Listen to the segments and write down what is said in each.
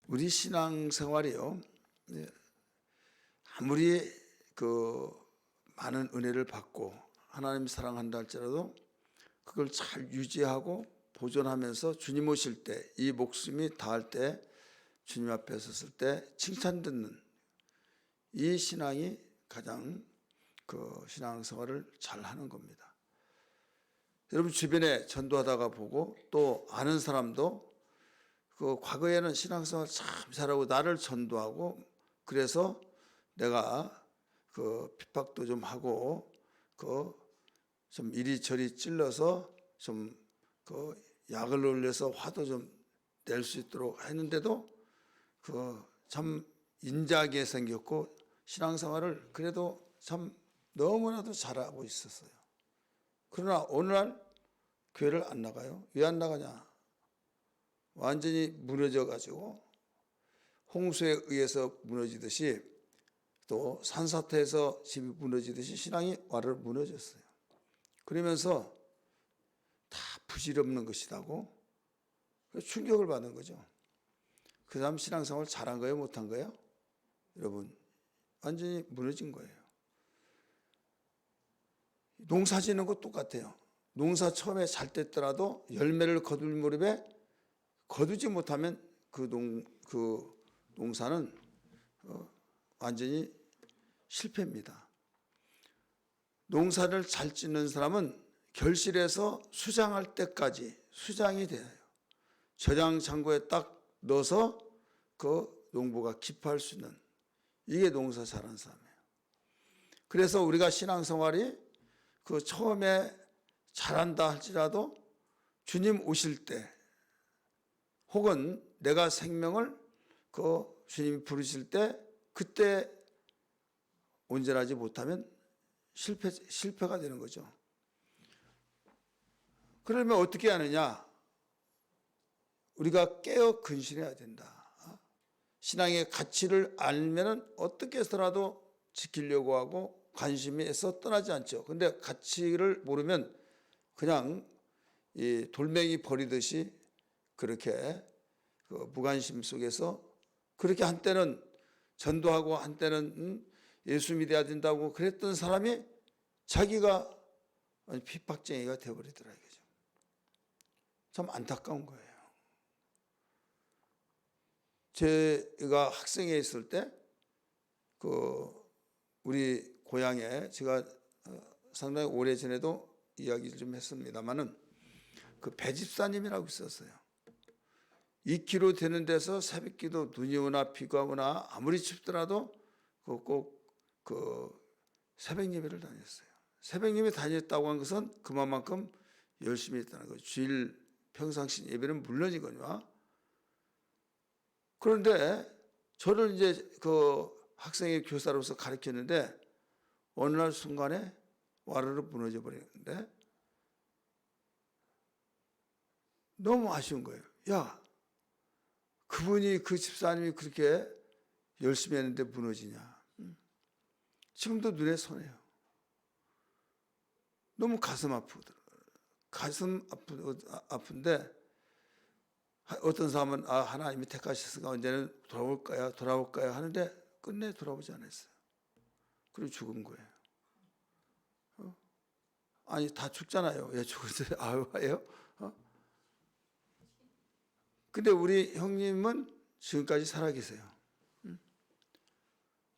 우리 신앙생활이요, 아무리 그 많은 은혜를 받고 하나님 사랑한다 할지라도 그걸 잘 유지하고 보존하면서 주님 오실 때, 이 목숨이 다할 때 주님 앞에 섰을 때 칭찬 듣는 이 신앙이 가장 그 신앙생활을 잘 하는 겁니다. 여러분 주변에 전도하다가 보고 또 아는 사람도 그 과거에는 신앙생활 참 잘하고 나를 전도하고 그래서 내가 그 핍박도 좀 하고 그 좀 이리저리 찔러서 좀 그 약을 올려서 화도 좀 낼 수 있도록 했는데도 그 참 인자하게 생겼고 신앙생활을 그래도 참 너무나도 잘하고 있었어요. 그러나 어느 날 교회를 안 나가요. 왜 안 나가냐? 완전히 무너져 가지고 홍수에 의해서 무너지듯이 또 산사태에서 집이 무너지듯이 신앙이 와르르 무너졌어요. 그러면서 다 부질없는 것이라고 충격을 받은 거죠. 그 다음 신앙생활 잘한 거예요? 못한 거예요? 여러분 완전히 무너진 거예요. 농사 짓는 것 똑같아요. 농사 처음에 잘 됐더라도 열매를 거둘 무렵에 거두지 못하면 그 농사는 완전히 실패입니다. 농사를 잘 짓는 사람은 결실해서 수장할 때까지 수장이 돼요. 저장 창고에 딱 넣어서 그 농부가 기뻐할 수 있는, 이게 농사 잘하는 사람이에요. 그래서 우리가 신앙생활이 그 처음에 잘한다 할지라도 주님 오실 때 혹은 내가 생명을 그 주님이 부르실 때 그때 온전하지 못하면 실패가 되는 거죠. 그러면 어떻게 하느냐? 우리가 깨어 근신해야 된다. 신앙의 가치를 알면은 어떻게 해서라도 지키려고 하고 관심에서 떠나지 않죠. 근데 가치를 모르면 그냥 이 돌멩이 버리듯이 그렇게 그 무관심 속에서 그렇게 한때는 전도하고 한때는 예수 믿어야 된다고 그랬던 사람이 자기가 핍박쟁이가 되어버리더라 이거죠. 참 안타까운 거예요. 제가 학생에 있을 때 그 우리 고향에 제가 상당히 오래전에도 이야기를 좀 했습니다마는 그 배집사님이라고 있었어요. 2km 되는 데서 새벽기도 눈이 오나 비가 오나 아무리 춥더라도 꼭 그 새벽 예배를 다녔어요. 새벽 예배 다녔다고 한 것은 그만큼 열심히 했다는 거예요. 주일 평상시 예배는 물론이거든요. 그런데 저를 이제 그 학생의 교사로서 가르쳤는데 어느 날 순간에 와르르 무너져 버리는데 너무 아쉬운 거예요. 야, 그분이 그 집사님이 그렇게 열심히 했는데 무너지냐. 지금도 눈에 선해요. 너무 가슴 아픈데 어떤 사람은 하나님이 택하셨으니까 언제는 돌아올까요 하는데 끝내 돌아오지 않았어요. 그리고 죽은 거예요. 아니 다 죽잖아요. 왜 죽었어요? 왜요? 근데 우리 형님은 지금까지 살아계세요.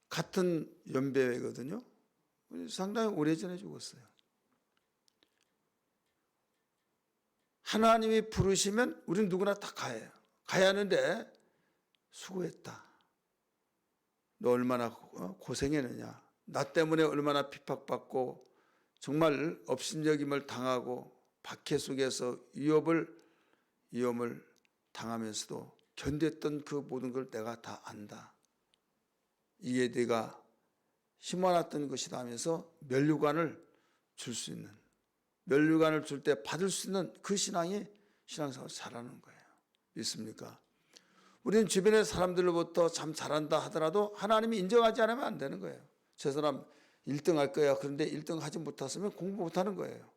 같은 연배거든요. 상당히 오래전에 죽었어요. 하나님이 부르시면 우리는 누구나 다 가야 하는데 수고했다. 너 얼마나 고생했느냐. 나 때문에 얼마나 핍박받고 정말 업신여김을 당하고 박해 속에서 위험을 당하면서도 견뎠던 그 모든 걸 내가 다 안다. 이게 네가 심어놨던 것이다 하면서 면류관을 줄 수 있는, 면류관을 줄 때 받을 수 있는 그 신앙이 신앙생활을 잘하는 거예요. 믿습니까? 우리는 주변의 사람들로부터 참 잘한다 하더라도 하나님이 인정하지 않으면 안 되는 거예요. 저 사람 1등 할 거야. 그런데 1등 하지 못했으면 공부 못하는 거예요.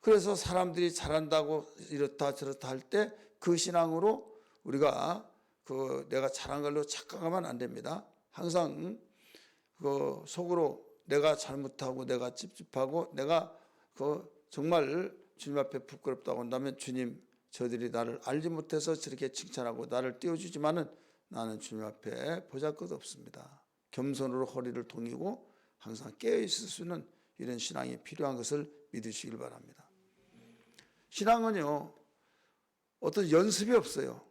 그래서 사람들이 잘한다고 이렇다 저렇다 할 때 그 신앙으로 우리가 내가 잘한 걸로 착각하면 안 됩니다. 항상 그 속으로 내가 잘못하고 내가 찝찝하고 내가 정말 주님 앞에 부끄럽다고 한다면 주님 저들이 나를 알지 못해서 저렇게 칭찬하고 나를 띄워주지만은 나는 주님 앞에 보잘것없습니다. 겸손으로 허리를 동이고 항상 깨어있을 수 있는 이런 신앙이 필요한 것을 믿으시길 바랍니다. 신앙은요 어떤 연습이 없어요.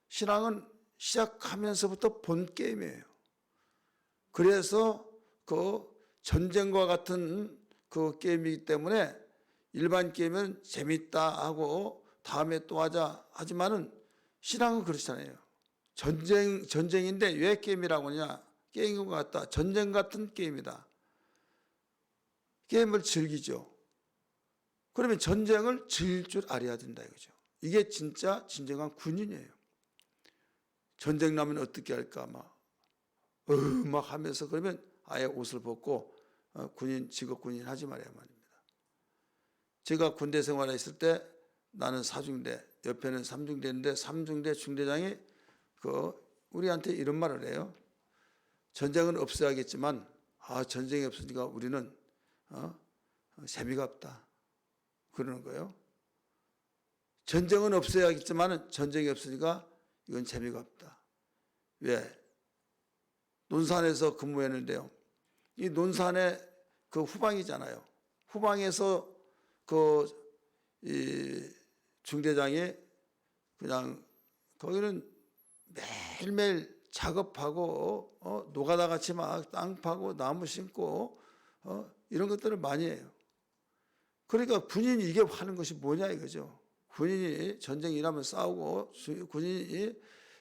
신앙은 시작하면서부터 본 게임이에요. 그래서 전쟁과 같은 게임이기 때문에 일반 게임은 재밌다 하고 다음에 또 하자 하지만은 신앙은 그렇잖아요. 전쟁인데 왜 게임이라고 하냐? 게임인 것 같다. 전쟁 같은 게임이다. 게임을 즐기죠. 그러면 전쟁을 즐길 줄 알아야 된다 이거죠. 이게 진짜 진정한 군인이에요. 전쟁 나면 어떻게 할까 막 하면서 그러면 아예 옷을 벗고 직업 군인 하지 말아야 말입니다. 제가 군대 생활에 있을 때 나는 4중대, 옆에는 3중대인데 3중대 중대장이 우리한테 이런 말을 해요. 전쟁은 없어야겠지만 전쟁이 없으니까 우리는 재미가 없다. 그러는 거예요. 전쟁은 없어야겠지만 전쟁이 없으니까 이건 재미가 없다. 왜? 논산에서 근무했는데요. 이 논산의 후방이잖아요. 후방에서 이 중대장이 그냥 거기는 매일매일 작업하고 노가다 같이 막 땅 파고 나무 심고 이런 것들을 많이 해요. 그러니까 군인이 이게 하는 것이 뭐냐 이거죠. 군인이 전쟁이라면 싸우고 군인이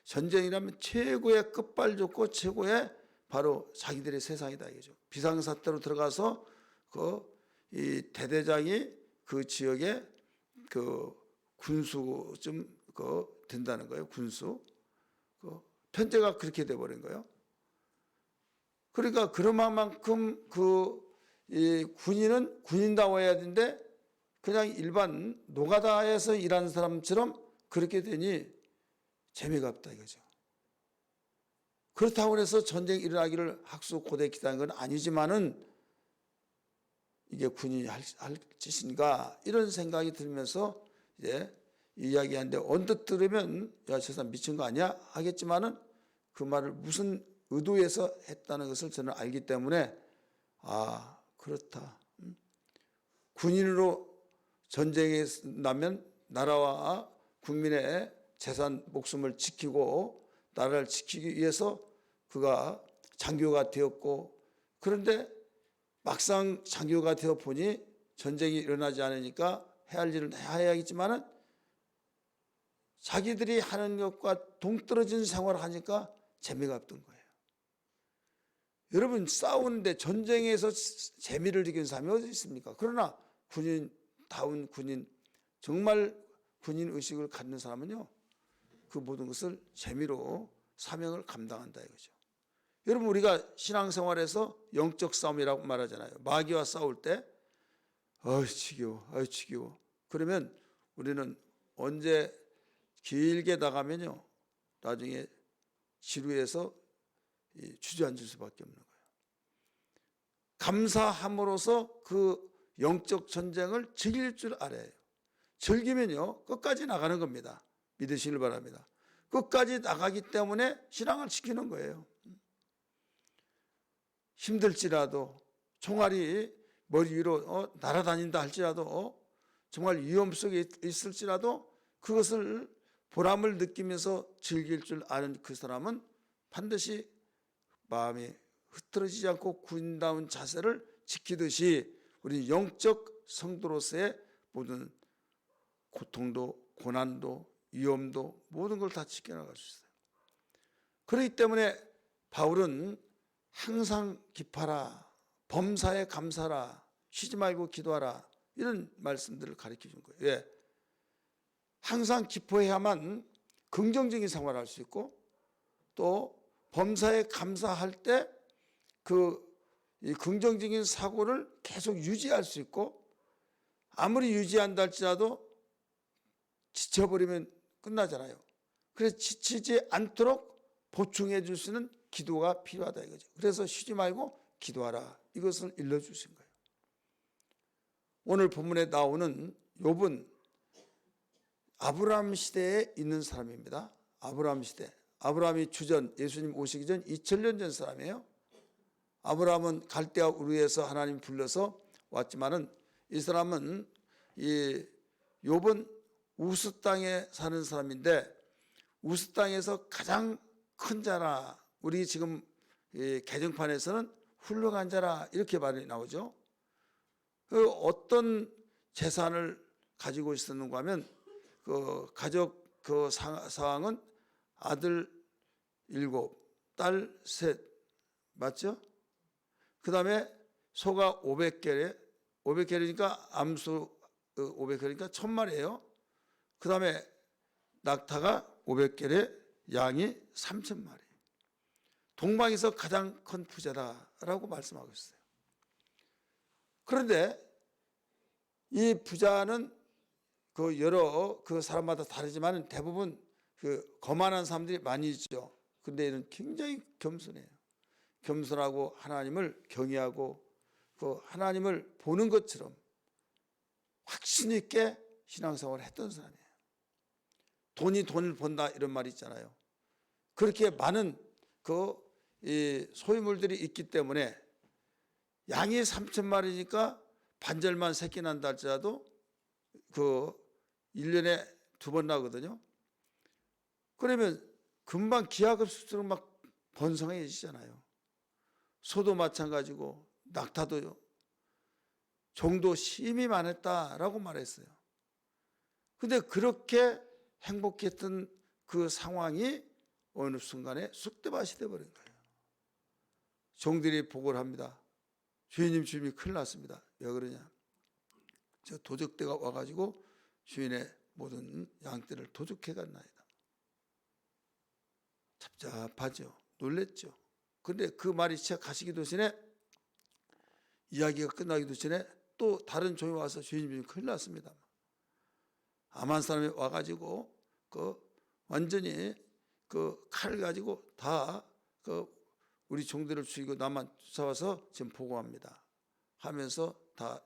전쟁이라면 최고의 끝발좋고 최고의 바로 자기들의 세상이다 이거죠. 비상사태로 들어가서 이 대대장이 그 지역에 군수 좀 된다는 거예요. 군수. 편제가 그렇게 돼버린 거예요. 그러니까 그만큼 이 군인은 군인다워야 되는데 그냥 일반 노가다에서 일하는 사람처럼 그렇게 되니 재미가 없다 이거죠. 그렇다고 해서 전쟁이 일어나기를 학수 고대 기다는 건 아니지만은 이게 군인이 할 짓인가 이런 생각이 들면서 이제 이야기하는데 언뜻 들으면 야, 저 사람 미친 거 아니야? 하겠지만은 그 말을 무슨 의도에서 했다는 것을 저는 알기 때문에 그렇다. 군인으로 전쟁에 나면 나라와 국민의 재산 목숨을 지키고 나라를 지키기 위해서 그가 장교가 되었고 그런데 막상 장교가 되어 보니 전쟁이 일어나지 않으니까 해야 할 일은 해야겠지만은 자기들이 하는 것과 동떨어진 생활을 하니까 재미가 없던 거예요. 여러분 싸우는데 전쟁에서 재미를 느끼는 사람이 어디 있습니까? 그러나 군인다운 군인 정말 군인 의식을 갖는 사람은요 그 모든 것을 재미로 사명을 감당한다 이거죠. 여러분 우리가 신앙생활에서 영적 싸움이라고 말하잖아요. 마귀와 싸울 때 지겨워 그러면 우리는 언제 길게 나가면요 나중에 지루해서 주저앉을 수밖에 없는 거예요. 감사함으로써 그 영적 전쟁을 즐길 줄 알아야 해요. 즐기면요 끝까지 나가는 겁니다. 믿으시길 바랍니다. 끝까지 나가기 때문에 신앙을 지키는 거예요. 힘들지라도 총알이 머리 위로 날아다닌다 할지라도 정말 위험 속에 있을지라도 그것을 보람을 느끼면서 즐길 줄 아는 그 사람은 반드시 마음이 흐트러지지 않고 군인다운 자세를 지키듯이 우리 영적 성도로서의 모든 고통도 고난도 위험도 모든 걸 다 지켜나갈 수 있어요. 그렇기 때문에 바울은 항상 기뻐하라, 범사에 감사하라, 쉬지 말고 기도하라 이런 말씀들을 가르쳐 준 거예요. 왜? 항상 기뻐해야만 긍정적인 생활을 할 수 있고 또 범사에 감사할 때 이 긍정적인 사고를 계속 유지할 수 있고 아무리 유지한다 할지라도 지쳐버리면 끝나잖아요. 그래서 지치지 않도록 보충해 줄 수 있는 기도가 필요하다 이거죠. 그래서 쉬지 말고 기도하라. 이것을 일러주신 거예요. 오늘 본문에 나오는 욥은 아브라함 시대에 있는 사람입니다. 아브라함 시대. 아브라함이 주전 예수님 오시기 전 2000년 전 사람이에요. 아브라함은 갈대아 우르에서 하나님 불러서 왔지만은 이 사람은 이 욥은 우스 땅에 사는 사람인데 우스 땅에서 가장 큰 자라. 우리 지금 이 개정판에서는 훌륭한 자라 이렇게 말이 나오죠. 그 어떤 재산을 가지고 있었는가 하면 그 가족 그 상황은 아들 7, 딸 3, 맞죠? 그 다음에 소가 500개래, 500개니까 암수 500개니까 1000마리예요. 그 다음에 낙타가 500개래, 양이 3000마리. 동방에서 가장 큰 부자다라고 말씀하고 있어요. 그런데 이 부자는 그 여러 그 사람마다 다르지만 대부분 그 거만한 사람들이 많이 있죠. 근데 이는 굉장히 겸손해요. 겸손하고 하나님을 경외하고 그 하나님을 보는 것처럼 확신 있게 신앙생활을 했던 사람이에요. 돈이 돈을 번다 이런 말이 있잖아요. 그렇게 많은 그 이 소유물들이 있기 때문에 양이 3000마리니까 반절만 새끼 난다 할지라도 그 1년에 2번 나거든요. 그러면 금방 기하급수로 막 번성해지잖아요. 소도 마찬가지고 낙타도요. 종도 심히 많았다라고 말했어요. 근데 그렇게 행복했던 그 상황이 어느 순간에 쑥대밭이 되어버린 거예요. 종들이 보고를 합니다. 주인님이 큰일 났습니다. 왜 그러냐? 저 도적대가 와가지고 주인의 모든 양떼를 도둑해 갔나이다. 답답하죠. 놀랬죠. 그런데 그 말이 시작하시기도 전에 이야기가 끝나기도 전에 또 다른 종이 와서 주인님이 큰일 났습니다. 아만 사람이 와가지고 그 완전히 그 칼을 가지고 다 그 우리 종들을 죽이고 나만 쫓아와서 지금 보고합니다. 하면서 다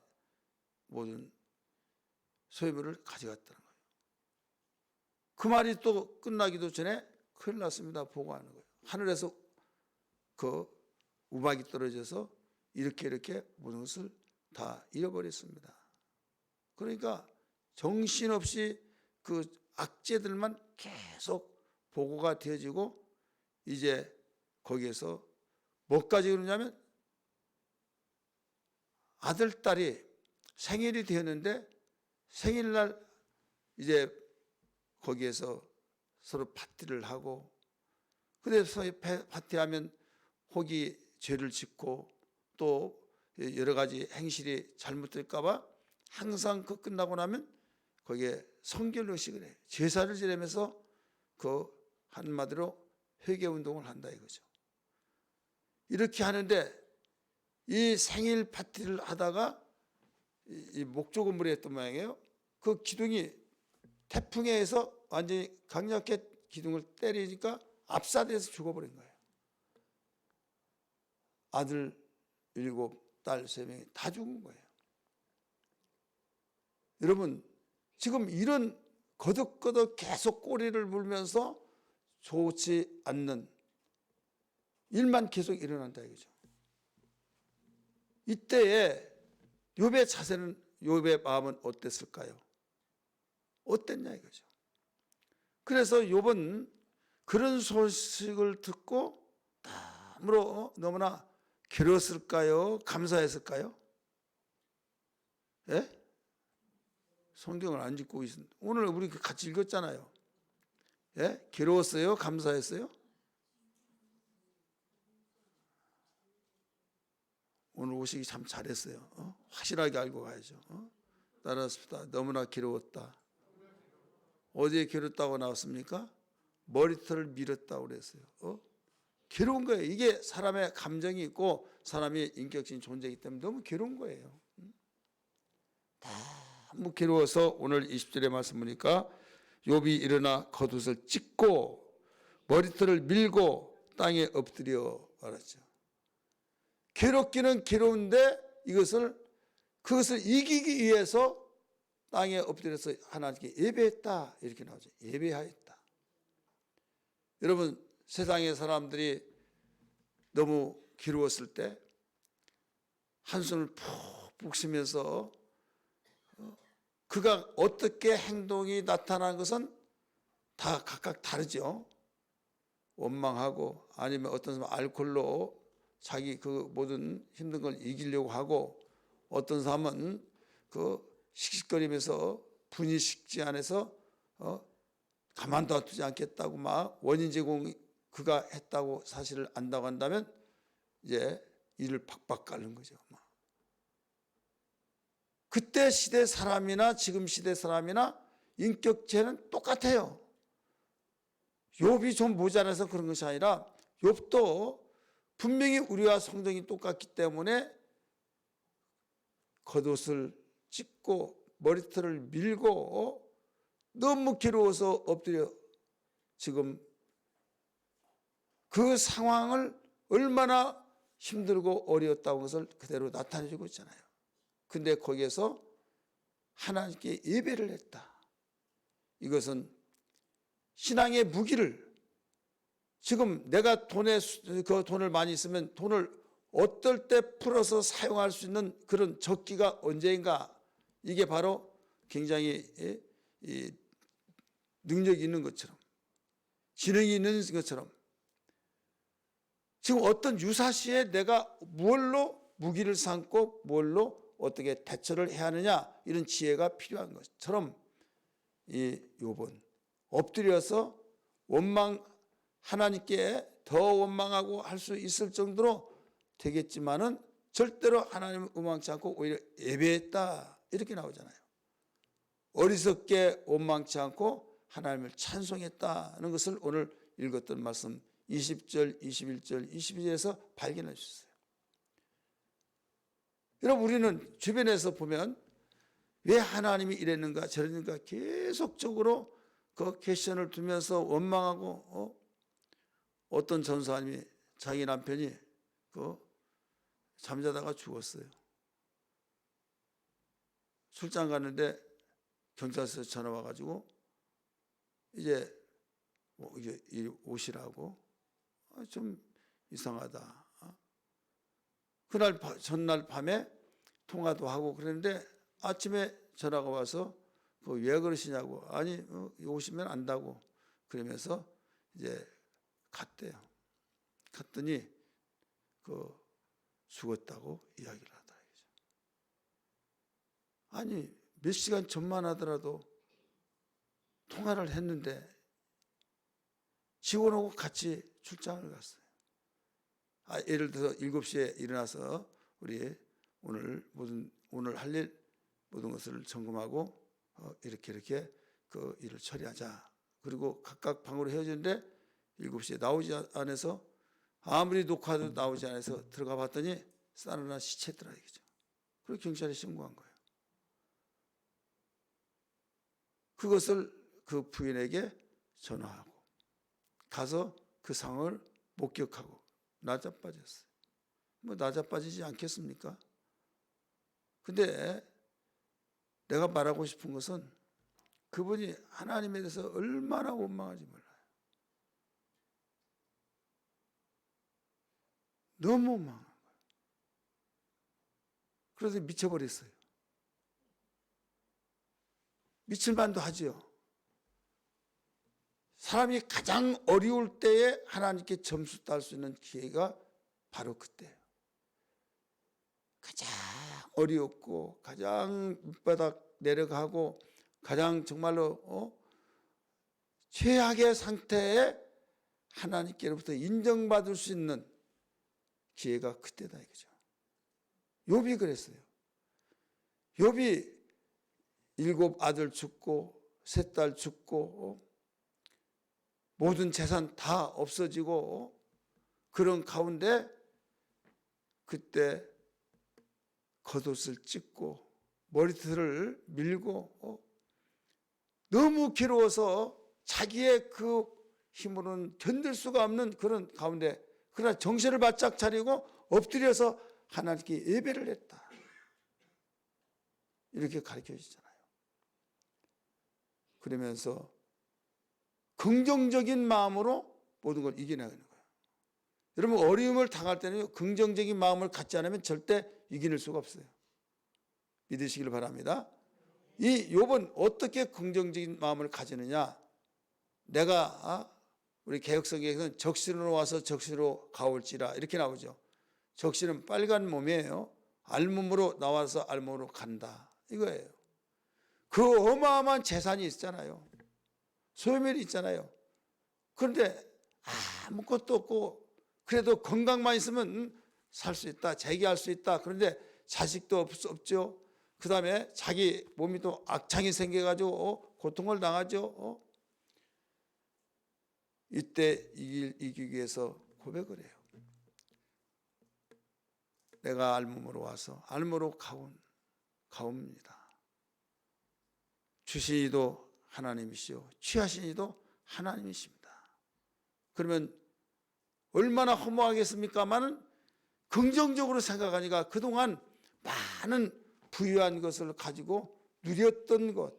모든 소유물을 가져갔다는 거예요. 그 말이 또 끝나기도 전에 큰일 났습니다. 보고하는 거예요. 하늘에서 그 우박이 떨어져서 이렇게 모든 것을 다 잃어버렸습니다. 그러니까 정신없이 그 악재들만 계속 보고가 되어지고 이제 거기에서 뭐까지 그러냐면 아들, 딸이 생일이 되었는데 생일날 이제 거기에서 서로 파티를 하고 그래서 파티하면 혹이 죄를 짓고 또 여러 가지 행실이 잘못될까 봐 항상 그 끝나고 나면 거기에 성결의식을 해요. 제사를 지내면서 그 한마디로 회개운동을 한다 이거죠. 이렇게 하는데 이 생일 파티를 하다가 이 목조건물이 했던 모양이에요. 그 기둥이 태풍에 의해서 완전히 강력하게 기둥을 때리니까 압사돼서 죽어버린 거예요. 아들 7, 딸 3명이 다 죽은 거예요. 여러분 지금 이런 거덕거덕 계속 꼬리를 물면서 좋지 않는 일만 계속 일어난다 이거죠. 이때에 욥의 자세는 욥의 마음은 어땠을까요? 어땠냐 이거죠. 그래서 욥은 그런 소식을 듣고 너무나 괴로웠을까요? 감사했을까요? 예? 성경을 안 읽고 있습니다. 오늘 우리 같이 읽었잖아요. 예? 괴로웠어요? 감사했어요? 오늘 오시기 참 잘했어요. 확실하게 알고 가야죠. 따라서 너무나 괴로웠다. 어디에 괴롭다고 나왔습니까? 머리털을 밀었다고 그랬어요. 괴로운 거예요. 이게 사람의 감정이 있고 사람의 인격적인 존재이기 때문에 너무 괴로운 거예요. 너무 괴로워서 오늘 20절의 말씀 보니까 욥이 일어나 겉옷을 찢고 머리털을 밀고 땅에 엎드려 말았죠. 괴롭기는 괴로운데 그것을 이기기 위해서 땅에 엎드려서 하나님께 예배했다, 이렇게 나오죠. 예배하였다. 여러분, 세상의 사람들이 너무 괴로웠을 때 한숨을 푹푹 쉬면서 그가 어떻게 행동이 나타나는 것은 다 각각 다르죠. 원망하고, 아니면 어떤 사람은 알코올로 자기 그 모든 힘든 걸 이기려고 하고, 어떤 사람은 그 씩씩거리면서 분이 식지 않아서 가만둬두지 않겠다고 막 원인 제공 그가 했다고 사실을 안다고 한다면 이제 이를 박박 깔는 거죠. 그때 시대 사람이나 지금 시대 사람이나 인격체는 똑같아요. 욥이 좀 모자라서 그런 것이 아니라 욥도 분명히 우리와 성정이 똑같기 때문에 겉옷을 찢고 머리털을 밀고 너무 괴로워서 엎드려 지금 그 상황을 얼마나 힘들고 어려웠다는 것을 그대로 나타내주고 있잖아요. 근데 거기에서 하나님께 예배를 했다. 이것은 신앙의 무기를, 지금 내가 그 돈을 많이 쓰면 돈을 어떨 때 풀어서 사용할 수 있는 그런 적기가 언제인가, 이게 바로 굉장히 능력이 있는 것처럼, 지능이 있는 것처럼, 지금 어떤 유사시에 내가 무엇로 무기를 삼고 무엇로 어떻게 대처를 해야 하느냐, 이런 지혜가 필요한 것처럼 이 욥은 엎드려서 하나님께 더 원망하고 할 수 있을 정도로 되겠지만은 절대로 하나님을 원망치 않고 오히려 예배했다, 이렇게 나오잖아요. 어리석게 원망치 않고 하나님을 찬송했다는 것을 오늘 읽었던 말씀 20절, 21절, 22절에서 발견할 수 있어요. 여러분, 우리는 주변에서 보면 왜 하나님이 이랬는가 저랬는가 계속적으로 그 퀘션을 두면서 원망하고, 어떤 전사님이 자기 남편이 잠자다가 죽었어요. 출장 갔는데 경찰서에서 전화 와가지고 이제 오시라고. 좀 이상하다. 그날 전날 밤에 통화도 하고 그랬는데 아침에 전화가 와서 왜 그러시냐고. 아니, 오시면 안다고 그러면서 이제 갔대요. 갔더니 죽었다고 이야기를 하더라고요. 아니, 몇 시간 전만 하더라도 통화를 했는데 직원하고 같이 출장을 갔어요. 예를 들어서 7시에 일어나서 우리 오늘 할 일 모든 것을 점검하고 이렇게 그 일을 처리하자. 그리고 각각 방으로 헤어지는데 7시에 나오지 않아서, 아무리 녹화도 나오지 않아서 들어가 봤더니 싸늘한 시체더라 이거죠. 그리고 경찰에 신고한 거예요. 그것을 그 부인에게 전화하고 가서 그 상황을 목격하고 나자빠졌어요. 나자빠지지 않겠습니까? 근데 내가 말하고 싶은 것은 그분이 하나님에 대해서 얼마나 원망하지 몰라요. 너무 원망한 거예요. 그래서 미쳐버렸어요. 미칠 만도 하지요. 사람이 가장 어려울 때에 하나님께 점수 딸 수 있는 기회가 바로 그때예요. 가장 어렵고 가장 밑바닥 내려가고 가장 정말로 최악의 상태에 하나님께로부터 인정받을 수 있는 기회가 그때다 이거죠. 욥이 그랬어요. 욥이 7 아들 죽고 3 딸 죽고 모든 재산 다 없어지고 그런 가운데 그때 겉옷을 찢고 머리털을 밀고 너무 괴로워서 자기의 그 힘으로는 견딜 수가 없는 그런 가운데, 그러나 정신을 바짝 차리고 엎드려서 하나님께 예배를 했다. 이렇게 가르쳐 주잖아요. 그러면서 긍정적인 마음으로 모든 걸 이겨내는 거예요. 여러분, 어려움을 당할 때는 긍정적인 마음을 갖지 않으면 절대 이겨낼 수가 없어요. 믿으시길 바랍니다. 이 욥은 어떻게 긍정적인 마음을 가지느냐? 내가 우리 개역성경에서는 적신으로 와서 적신으로 가올지라 이렇게 나오죠. 적신은 빨간 몸이에요. 알몸으로 나와서 알몸으로 간다 이거예요. 그 어마어마한 재산이 있잖아요. 소유물이 있잖아요. 그런데 아무것도 없고 그래도 건강만 있으면 살 수 있다, 재기할 수 있다. 그런데 자식도 없죠. 그 다음에 자기 몸이 또 악창이 생겨가지고 고통을 당하죠. 이때 이기기 위해서 고백을 해요. 내가 알몸으로 와서 알몸으로 가옵니다. 주시니도 하나님이시오, 취하신 이도 하나님이십니다. 그러면 얼마나 허무하겠습니까마는 긍정적으로 생각하니까 그동안 많은 부유한 것을 가지고 누렸던 것,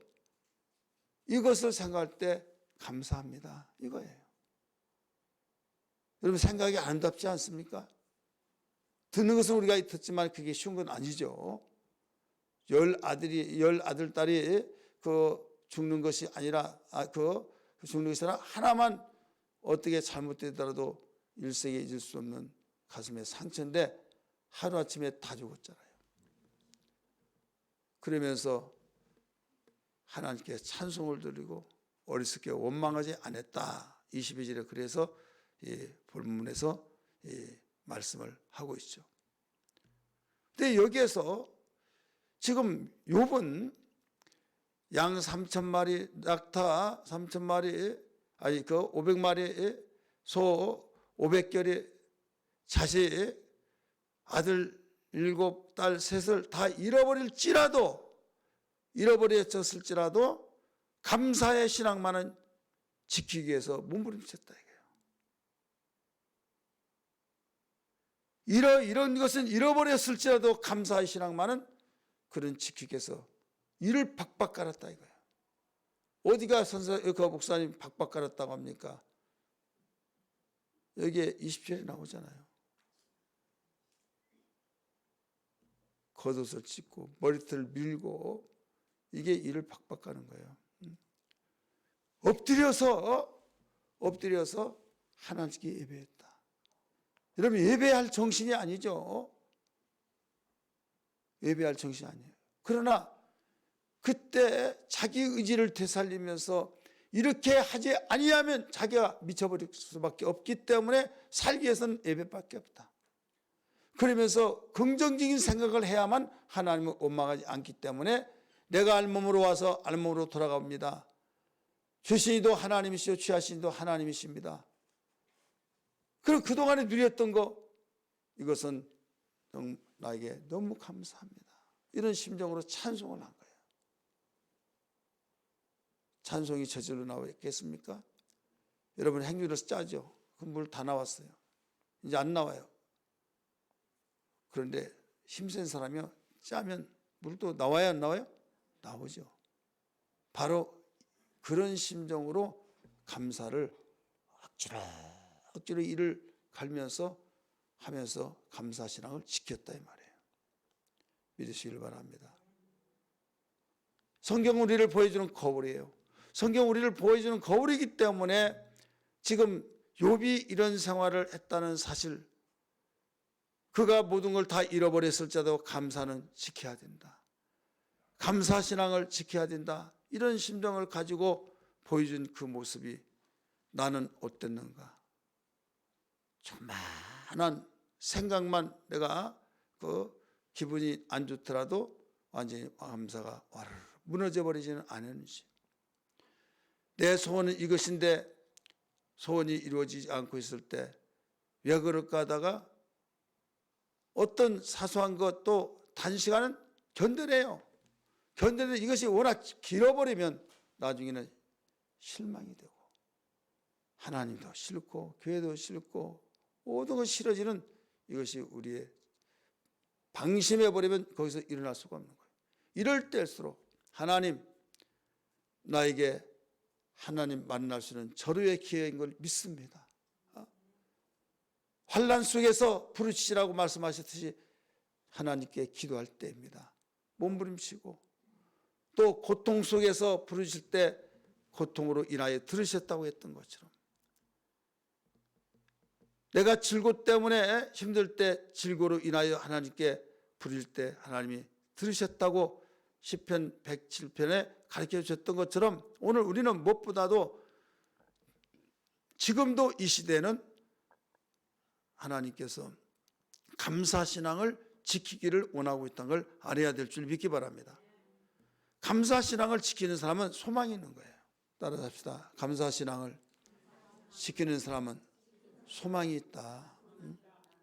이것을 생각할 때 감사합니다 이거예요. 여러분, 생각이 아름답지 않습니까? 듣는 것은 우리가 듣지만 그게 쉬운 건 아니죠. 열 아들 딸이 죽는 것이 아니라 죽는 것이 아니라 하나만 어떻게 잘못되더라도 일생에 잊을 수 없는 가슴의 상처인데 하루아침에 다 죽었잖아요. 그러면서 하나님께 찬송을 드리고 어리석게 원망하지 않았다. 22절에 그래서 본문에서 말씀을 하고 있죠. 근데 여기에서 지금 욥은 양 3,000마리, 낙타 3,000마리, 아니 그 500마리, 소 500결이, 자식, 아들 7, 딸 3을 다 잃어버렸을지라도 감사의 신앙만은 지키기 위해서 몸부림쳤다 이거예요. 이런 것은 잃어버렸을지라도 감사의 신앙만은 그런 지키기 위해서 이를 박박 깔았다 이거예요. 어디가 그 목사님 박박 깔았다고 합니까? 여기에 20절에 나오잖아요. 겉옷을 찢고 머리털을 밀고 이게 이를 박박 까는 거예요. 엎드려서 하나님께 예배했다. 여러분, 예배할 정신이 아니죠. 예배할 정신이 아니에요. 그러나 그때 자기 의지를 되살리면서 이렇게 하지 아니하면 자기가 미쳐버릴 수밖에 없기 때문에 살기 위해서는 예배밖에 없다. 그러면서 긍정적인 생각을 해야만 하나님을 원망하지 않기 때문에 내가 알몸으로 와서 알몸으로 돌아갑니다. 주신 이도 하나님이시오, 취하신 이도 하나님이십니다. 그리고 그동안에 누렸던 거, 이것은 나에게 너무 감사합니다. 이런 심정으로 찬송을 한 거예요. 찬송이 저절로 나오겠습니까? 여러분, 행주를 짜죠. 그 물 다 나왔어요. 이제 안 나와요. 그런데 힘센 사람이요, 짜면 물도 나와야 안 나와요? 나오죠. 바로 그런 심정으로 감사를 억지로 이를 갈면서 하면서 감사신앙을 지켰다 이 말이에요. 믿으시길 바랍니다. 성경은 우리를 보여주는 거울이에요. 성경은 우리를 보여주는 거울이기 때문에 지금 욥이 이런 생활을 했다는 사실, 그가 모든 걸 다 잃어버렸을지라도 감사는 지켜야 된다. 감사신앙을 지켜야 된다. 이런 심정을 가지고 보여준 그 모습이 나는 어땠는가. 조그만한 생각만 내가 기분이 안 좋더라도 완전히 감사가 와르르 무너져 버리지는 않았는지. 내 소원은 이것인데 소원이 이루어지지 않고 있을 때 왜 그럴까 하다가 어떤 사소한 것도 단시간은 견뎌내요. 견뎌내 이것이 워낙 길어버리면 나중에는 실망이 되고 하나님도 싫고 교회도 싫고 모든 것이 싫어지는 이것이 우리의 방심해버리면 거기서 일어날 수가 없는 거예요. 이럴 때일수록 하나님 나에게 하나님 만날 수 있는 절호의 기회인 걸 믿습니다. 환난 속에서 부르시라고 말씀하셨듯이 하나님께 기도할 때입니다. 몸부림치고 또 고통 속에서 부르실 때 고통으로 인하여 들으셨다고 했던 것처럼 내가 질고 때문에 힘들 때 질고로 인하여 하나님께 부를 때 하나님이 들으셨다고 시편 107편에 가르쳐 주셨던 것처럼 오늘 우리는 무엇보다도 지금도 이 시대는 하나님께서 감사신앙을 지키기를 원하고 있다는 걸 알아야 될 줄 믿기 바랍니다. 감사신앙을 지키는 사람은 소망이 있는 거예요. 따라합시다. 감사신앙을 지키는 사람은 소망이 있다.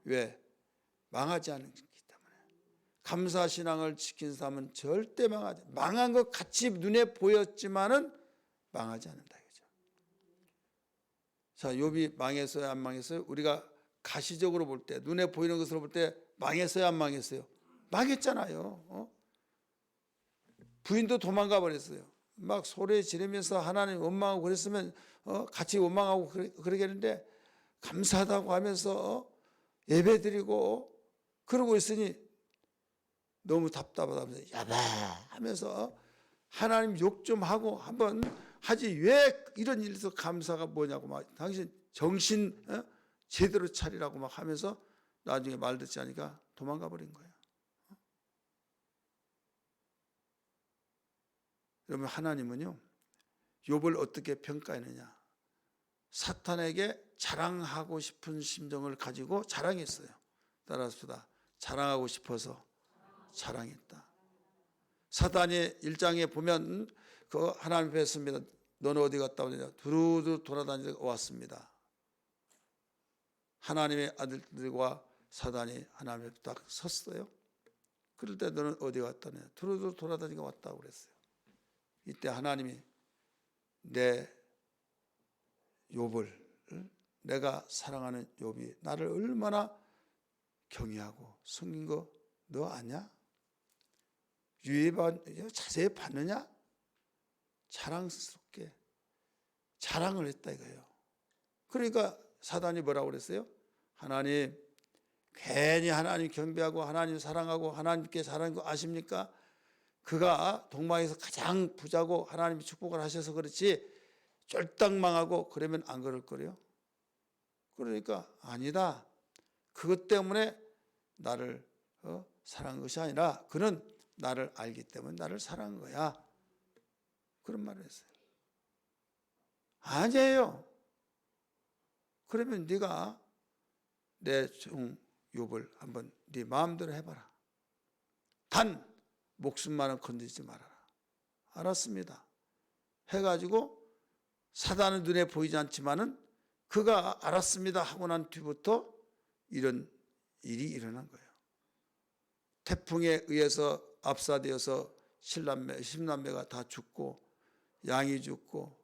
왜? 망하지 않기 때문에. 감사신앙을 지킨 사람은 절대 망한 것 같이 눈에 보였지만은 망하지 않는다. 그죠? 자, 욥이 망했어요, 안 망했어요? 우리가 가시적으로 볼 때, 눈에 보이는 것으로 볼 때 망했어요, 안 망했어요? 망했잖아요. 부인도 도망가 버렸어요. 막 소리 지르면서 하나님 원망하고 그랬으면 같이 원망하고 그러겠는데 감사하다고 하면서 예배드리고 그러고 있으니 너무 답답하다면서 야바 하면서 하나님 욕 좀 하고 한번 하지 왜 이런 일에서 감사가 뭐냐고 막 당신 정신 제대로 차리라고 막 하면서 나중에 말 듣지 않으니까 도망가 버린 거예요. 여러분 하나님은요 욥을 어떻게 평가했느냐? 사탄에게 자랑하고 싶은 심정을 가지고 자랑했어요. 따라합시다. 자랑하고 싶어서 자랑했다. 사탄이 1장에 보면 그 하나님 앞에 섭니다. 너는 어디 갔다 오느냐? 두루두루 돌아다니다가 왔습니다. 하나님의 아들들과 사단이 하나님 앞에 딱 섰어요. 그럴 때 너는 어디 갔다 오느냐? 두루두루 돌아다니다가 왔다고 그랬어요. 이때 하나님이 내 욥을 내가 사랑하는 욥이 나를 얼마나 경외하고 섬긴 거 너 아냐? 자세히 봤느냐? 자랑스럽게 자랑을 했다 이거예요. 그러니까 사단이 뭐라고 그랬어요? 하나님 괜히 하나님 경배하고 하나님 사랑하고 하나님께 잘하는 거 아십니까? 그가 동방에서 가장 부자고 하나님이 축복을 하셔서 그렇지 쫄딱 망하고 그러면 안 그럴 거래요. 그러니까 아니다. 그것 때문에 나를 사랑한 것이 아니라 그는 나를 알기 때문에 나를 사랑한 거야. 그런 말을 했어요. 아니에요. 그러면 네가 내 종 욥을 한번 네 마음대로 해봐라. 단 목숨만은 건드리지 말아라. 알았습니다. 해가지고 사단은 눈에 보이지 않지만은 그가 알았습니다 하고 난 뒤부터 이런 일이 일어난 거예요. 태풍에 의해서 압사되어서 10남매가 다 죽고 양이 죽고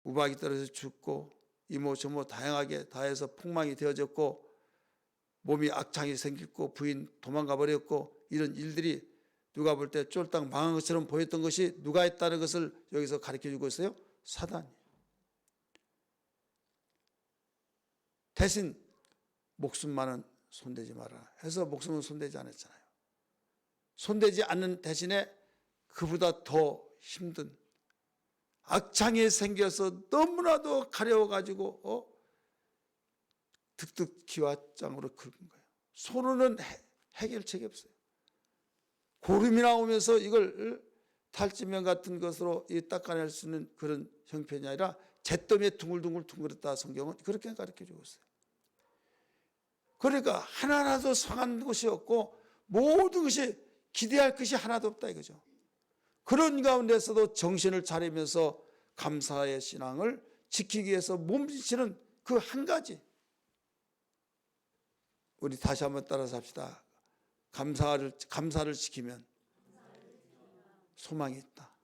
우박이 떨어져서 죽고 이모 저모 다양하게 다 해서 폭망이 되어졌고 몸이 악창이 생겼고 부인 도망가 버렸고 이런 일들이 누가 볼 때 쫄딱 망한 것처럼 보였던 것이 누가 했다는 것을 여기서 가르쳐 주고 있어요? 사단이. 대신 목숨만은 손대지 마라 해서 목숨은 손대지 않았잖아요. 손대지 않는 대신에 그보다 더 힘든 악창이 생겨서 너무나도 가려워가지고 득득 기와장으로 긁은 거예요. 손으로는 해결책이 없어요. 고름이 나오면서 이걸 탈지면 같은 것으로 닦아낼 수 있는 그런 형편이 아니라 잿더미에 둥글둥글 둥글었다 성경은 그렇게 가르쳐주고 있어요. 그러니까 하나라도 성한 것이 없고 모든 것이 기대할 것이 하나도 없다 이거죠. 그런 가운데서도 정신을 차리면서 감사의 신앙을 지키기 위해서 몸부림치는 그 한 가지. 우리 다시 한번 따라서 합시다. 감사를 지키면 소망이 있다.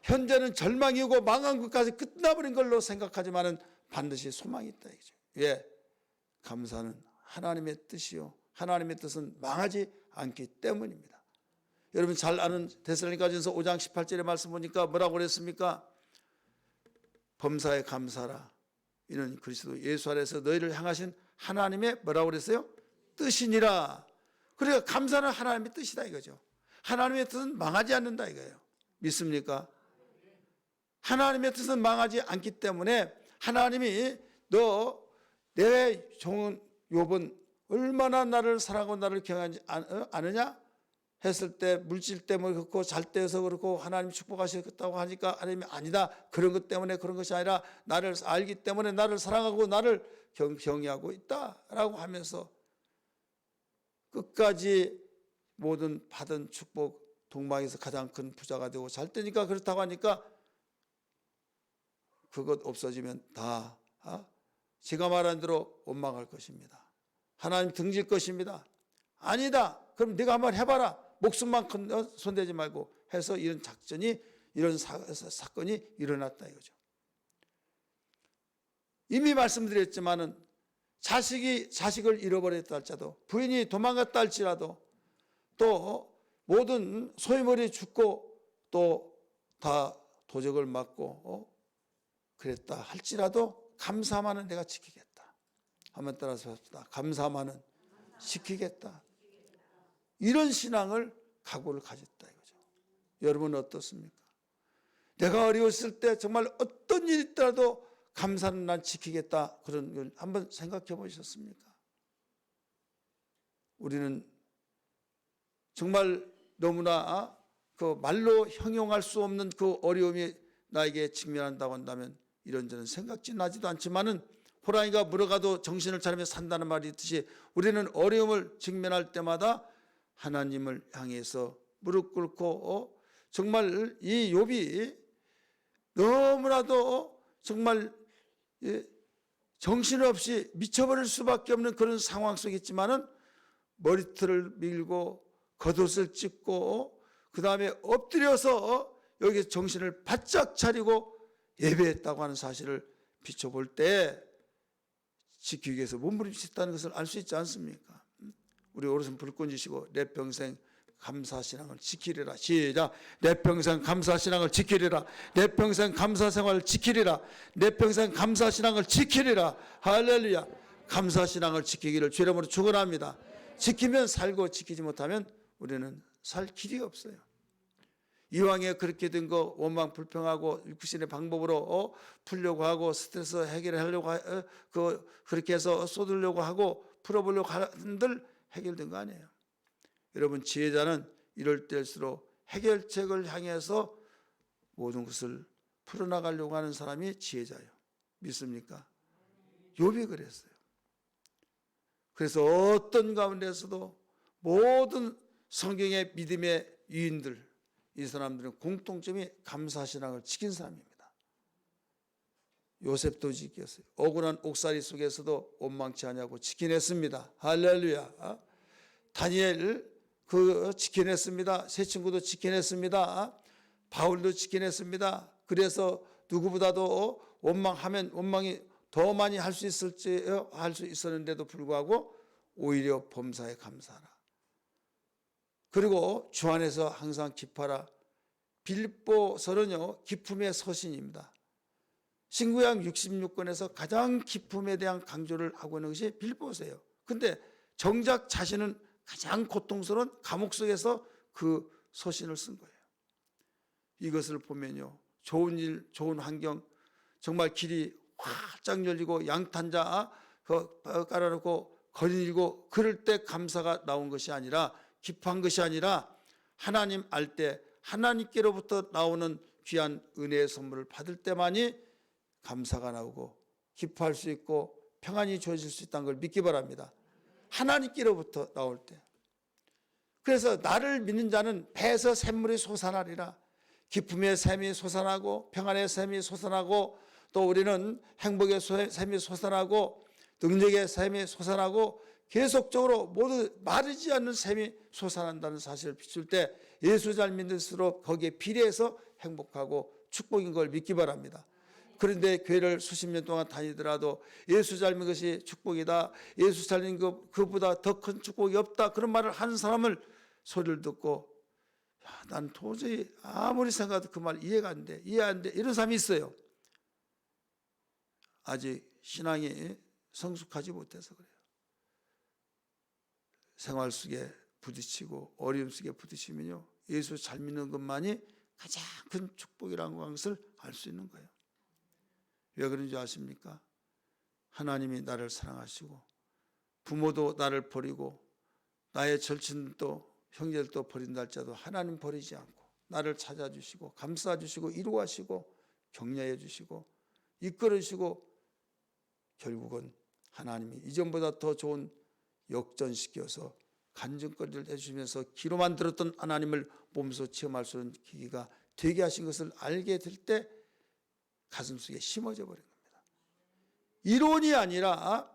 현재는 절망이고 망한 것까지 끝나버린 걸로 생각하지만은 반드시 소망이 있다 이거죠. 왜? 감사는 하나님의 뜻이요, 하나님의 뜻은 망하지 않기 때문입니다. 여러분 잘 아는 데살로니가전서 5장 18절의 말씀 보니까 뭐라고 그랬습니까? 범사에 감사라. 이는 그리스도 예수 안에서 너희를 향하신 하나님의 뭐라고 그랬어요? 뜻이니라. 그러니까 감사는 하나님의 뜻이다 이거죠. 하나님의 뜻은 망하지 않는다 이거예요. 믿습니까? 하나님의 뜻은 망하지 않기 때문에 하나님이 너 내 종은 욥은 얼마나 나를 사랑하고 나를 경외하지 않으냐 했을 때 물질 때문에 그렇고 잘 때여서 그렇고 하나님 축복하셨다고 하니까 하나님이 아니다. 그런 것 때문에 그런 것이 아니라 나를 알기 때문에 나를 사랑하고 나를 경외하고 있다라고 하면서 끝까지 모든 받은 축복 동방에서 가장 큰 부자가 되고 잘 되니까 그렇다고 하니까 그것 없어지면 다 제가 말한 대로 원망할 것입니다. 하나님 등질 것입니다. 아니다. 그럼 네가 한번 해봐라. 목숨만큼 손대지 말고 해서 이런 작전이 이런 사건이 일어났다 이거죠. 이미 말씀드렸지만은 자식을 잃어버렸다 할지라도 부인이 도망갔다 할지라도 또 모든 소유물이 죽고 또 다 도적을 맞고 그랬다 할지라도 감사만은 내가 지키겠다. 한번 따라서 합시다. 감사만은 지키겠다. 이런 신앙을 각오를 가졌다 이거죠. 여러분은 어떻습니까? 내가 어려웠을 때 정말 어떤 일이 있더라도 감사는 난 지키겠다. 그런 걸 한번 생각해 보셨습니까? 우리는 정말 너무나 그 말로 형용할 수 없는 그 어려움이 나에게 직면한다고 한다면 이런저런 생각지 나지도 않지만은 호랑이가 물어가도 정신을 차리며 산다는 말이 있듯이 우리는 어려움을 직면할 때마다 하나님을 향해서 무릎 꿇고 정말 이 욥이 너무나도 정말 정신없이 미쳐버릴 수밖에 없는 그런 상황 속에 있지만은 머리털을 밀고 겉옷을 찢고 그 다음에 엎드려서 여기 정신을 바짝 차리고 예배했다고 하는 사실을 비춰볼 때 지키기 위해서 몸부림쳤다는 것을 알 수 있지 않습니까? 우리 오른손 불끈 쥐시고 내 평생 감사신앙을 지키리라. 시작. 내 평생 감사신앙을 지키리라. 내 평생 감사생활을 지키리라. 내 평생 감사신앙을 지키리라. 할렐루야. 감사신앙을 지키기를 주 이름으로 축원합니다. 지키면 살고 지키지 못하면 우리는 살 길이 없어요. 이왕에 그렇게 된 거 원망 불평하고 육신의 방법으로 풀려고 하고 스트레스 해결하려고 그렇게 해서 쏟으려고 하고 풀어보려고 하는들 해결된 거 아니에요. 여러분 지혜자는 이럴 때일수록 해결책을 향해서 모든 것을 풀어나가려고 하는 사람이 지혜자예요. 믿습니까? 욥이 그랬어요. 그래서 어떤 가운데서도 모든 성경의 믿음의 유인들 이 사람들은 공통점이 감사신앙을 지킨 사람입니다. 요셉도 지켰어요. 억울한 옥살이 속에서도 원망치 않냐고 지켜냈습니다. 할렐루야. 다니엘 그 지켜냈습니다. 세 친구도 지켜냈습니다. 바울도 지켜냈습니다. 그래서 누구보다도 원망하면 원망이 더 많이 할 수 있었는데도 불구하고 오히려 범사에 감사하라. 그리고 주 안에서 항상 기뻐하라. 빌립보서는요 기쁨의 서신입니다. 신구약 66권에서 가장 기쁨에 대한 강조를 하고 있는 것이 빌립보서예요. 근데 정작 자신은 가장 고통스러운 감옥 속에서 그 서신을 쓴 거예요. 이것을 보면요 좋은 일, 좋은 환경, 정말 길이 활짝 열리고 양탄자 깔아놓고 거리고 그럴 때 감사가 나온 것이 아니라 기뻐한 것이 아니라 하나님 알 때 하나님께로부터 나오는 귀한 은혜의 선물을 받을 때만이 감사가 나오고 기뻐할 수 있고 평안이 주어질 수 있다는 걸 믿기 바랍니다. 하나님께로부터 나올 때. 그래서 나를 믿는 자는 배에서 샘물이 솟아나리라. 기쁨의 샘이 솟아나고 평안의 샘이 솟아나고 또 우리는 행복의 샘이 솟아나고 능력의 샘이 솟아나고 계속적으로 모두 마르지 않는 샘이 솟아난다는 사실을 비출 때 예수 잘 믿을수록 거기에 비례해서 행복하고 축복인 걸 믿기 바랍니다. 그런데 교회를 수십 년 동안 다니더라도 예수 잘 믿는 것이 축복이다, 예수 잘 믿는 그것보다 더 큰 축복이 없다, 그런 말을 하는 사람을 소리를 듣고 난 도저히 아무리 생각해도 그 말 이해가 안 돼, 이해 안 돼, 이런 사람이 있어요. 아직 신앙이 성숙하지 못해서 그래요. 생활 속에 부딪히고 어려움 속에 부딪히면요, 예수 잘 믿는 것만이 가장 큰 축복이라는 것을 알 수 있는 거예요. 왜 그런지 아십니까? 하나님이 나를 사랑하시고 부모도 나를 버리고 나의 절친도 형제들도 버린다 할지라도 하나님 버리지 않고 나를 찾아주시고 감싸주시고 이루하시고 격려해 주시고 이끌으시고 결국은 하나님이 이전보다 더 좋은 역전시켜서 간증거리를 해주시면서 귀로만 들었던 하나님을 몸소 체험할 수 있는 기회가 되게 하신 것을 알게 될 때 가슴속에 심어져 버린 겁니다. 이론이 아니라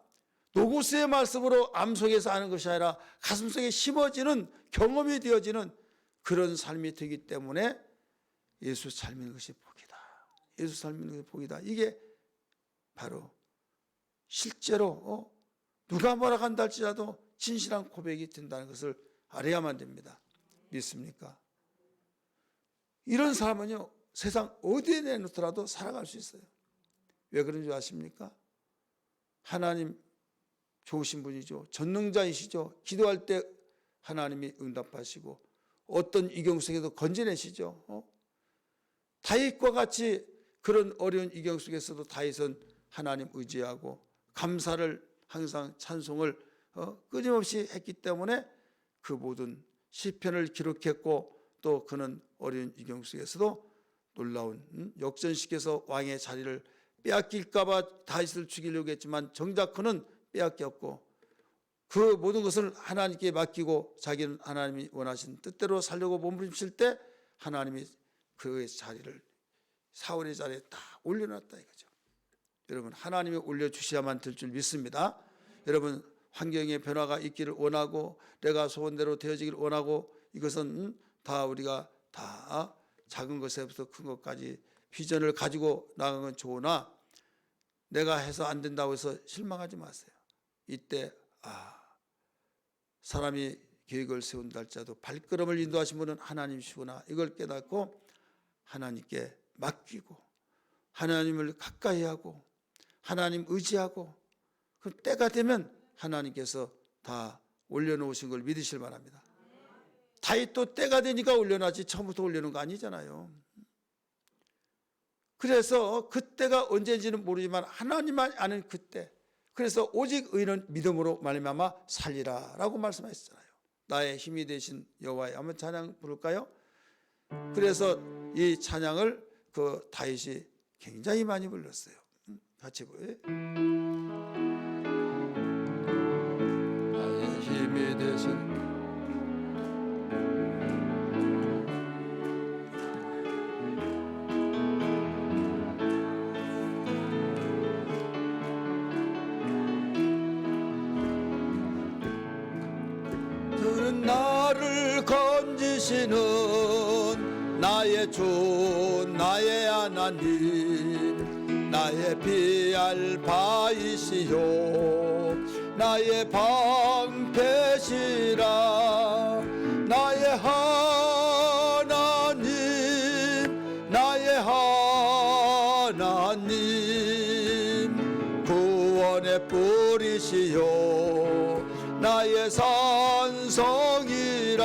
노고스의 말씀으로 암속에서 하는 것이 아니라 가슴속에 심어지는 경험이 되어지는 그런 삶이 되기 때문에 예수 잘 믿는 것이 복이다, 예수 잘 믿는 것이 복이다, 이게 바로 실제로 누가 뭐라 한다 할지라도 진실한 고백이 된다는 것을 알아야만 됩니다. 믿습니까? 이런 사람은요, 세상 어디에 내놓더라도 살아갈 수 있어요. 왜 그런 줄 아십니까? 하나님 좋으신 분이죠. 전능자이시죠. 기도할 때 하나님이 응답하시고 어떤 이경 속에도 건져내시죠. 다윗과 같이 그런 어려운 이경 속에서도 다윗은 하나님 의지하고 감사를 항상 찬송을 끊임없이 했기 때문에 그 모든 시편을 기록했고 또 그는 어려운 이경 속에서도 놀라운 역전시켜서 왕의 자리를 빼앗길까 봐 다윗을 죽이려고 했지만 정작 그는 빼앗겼고 그 모든 것을 하나님께 맡기고 자기는 하나님이 원하신 뜻대로 살려고 몸부림칠 때 하나님이 그의 자리를 사울의 자리에 딱 올려놨다 이거죠. 여러분, 하나님이 올려주셔야만 될 줄 믿습니다. 여러분, 환경의 변화가 있기를 원하고 내가 소원대로 되어지기를 원하고 이것은 다 우리가 다 작은 것에부터 큰 것까지 비전을 가지고 나가는 건 좋으나 내가 해서 안 된다고 해서 실망하지 마세요. 이때 사람이 계획을 세운다 할지라도 발걸음을 인도하신 분은 하나님이시구나, 이걸 깨닫고 하나님께 맡기고 하나님을 가까이 하고 하나님 의지하고 그 때가 되면 하나님께서 다 올려놓으신 걸 믿으실 바랍니다. 다윗도 때가 되니까 올려놨지 처음부터 올려놓은 거 아니잖아요. 그래서 그때가 언제인지는 모르지만 하나님만 아는 그때, 그래서 오직 의인은 믿음으로 말미암아 살리라 라고 말씀하셨잖아요. 나의 힘이 되신 여호와의, 한번 찬양 부를까요? 그래서 이 찬양을 그 다윗이 굉장히 많이 불렀어요. 같이 보여요. 나의 힘이 되신 그는 나를 건지시는 나의 주 나의 하나님, 나의 피할 바이시요 나의 방패시라, 나의 하나님 나의 하나님, 구원의 뿌리시요 나의 산성이라,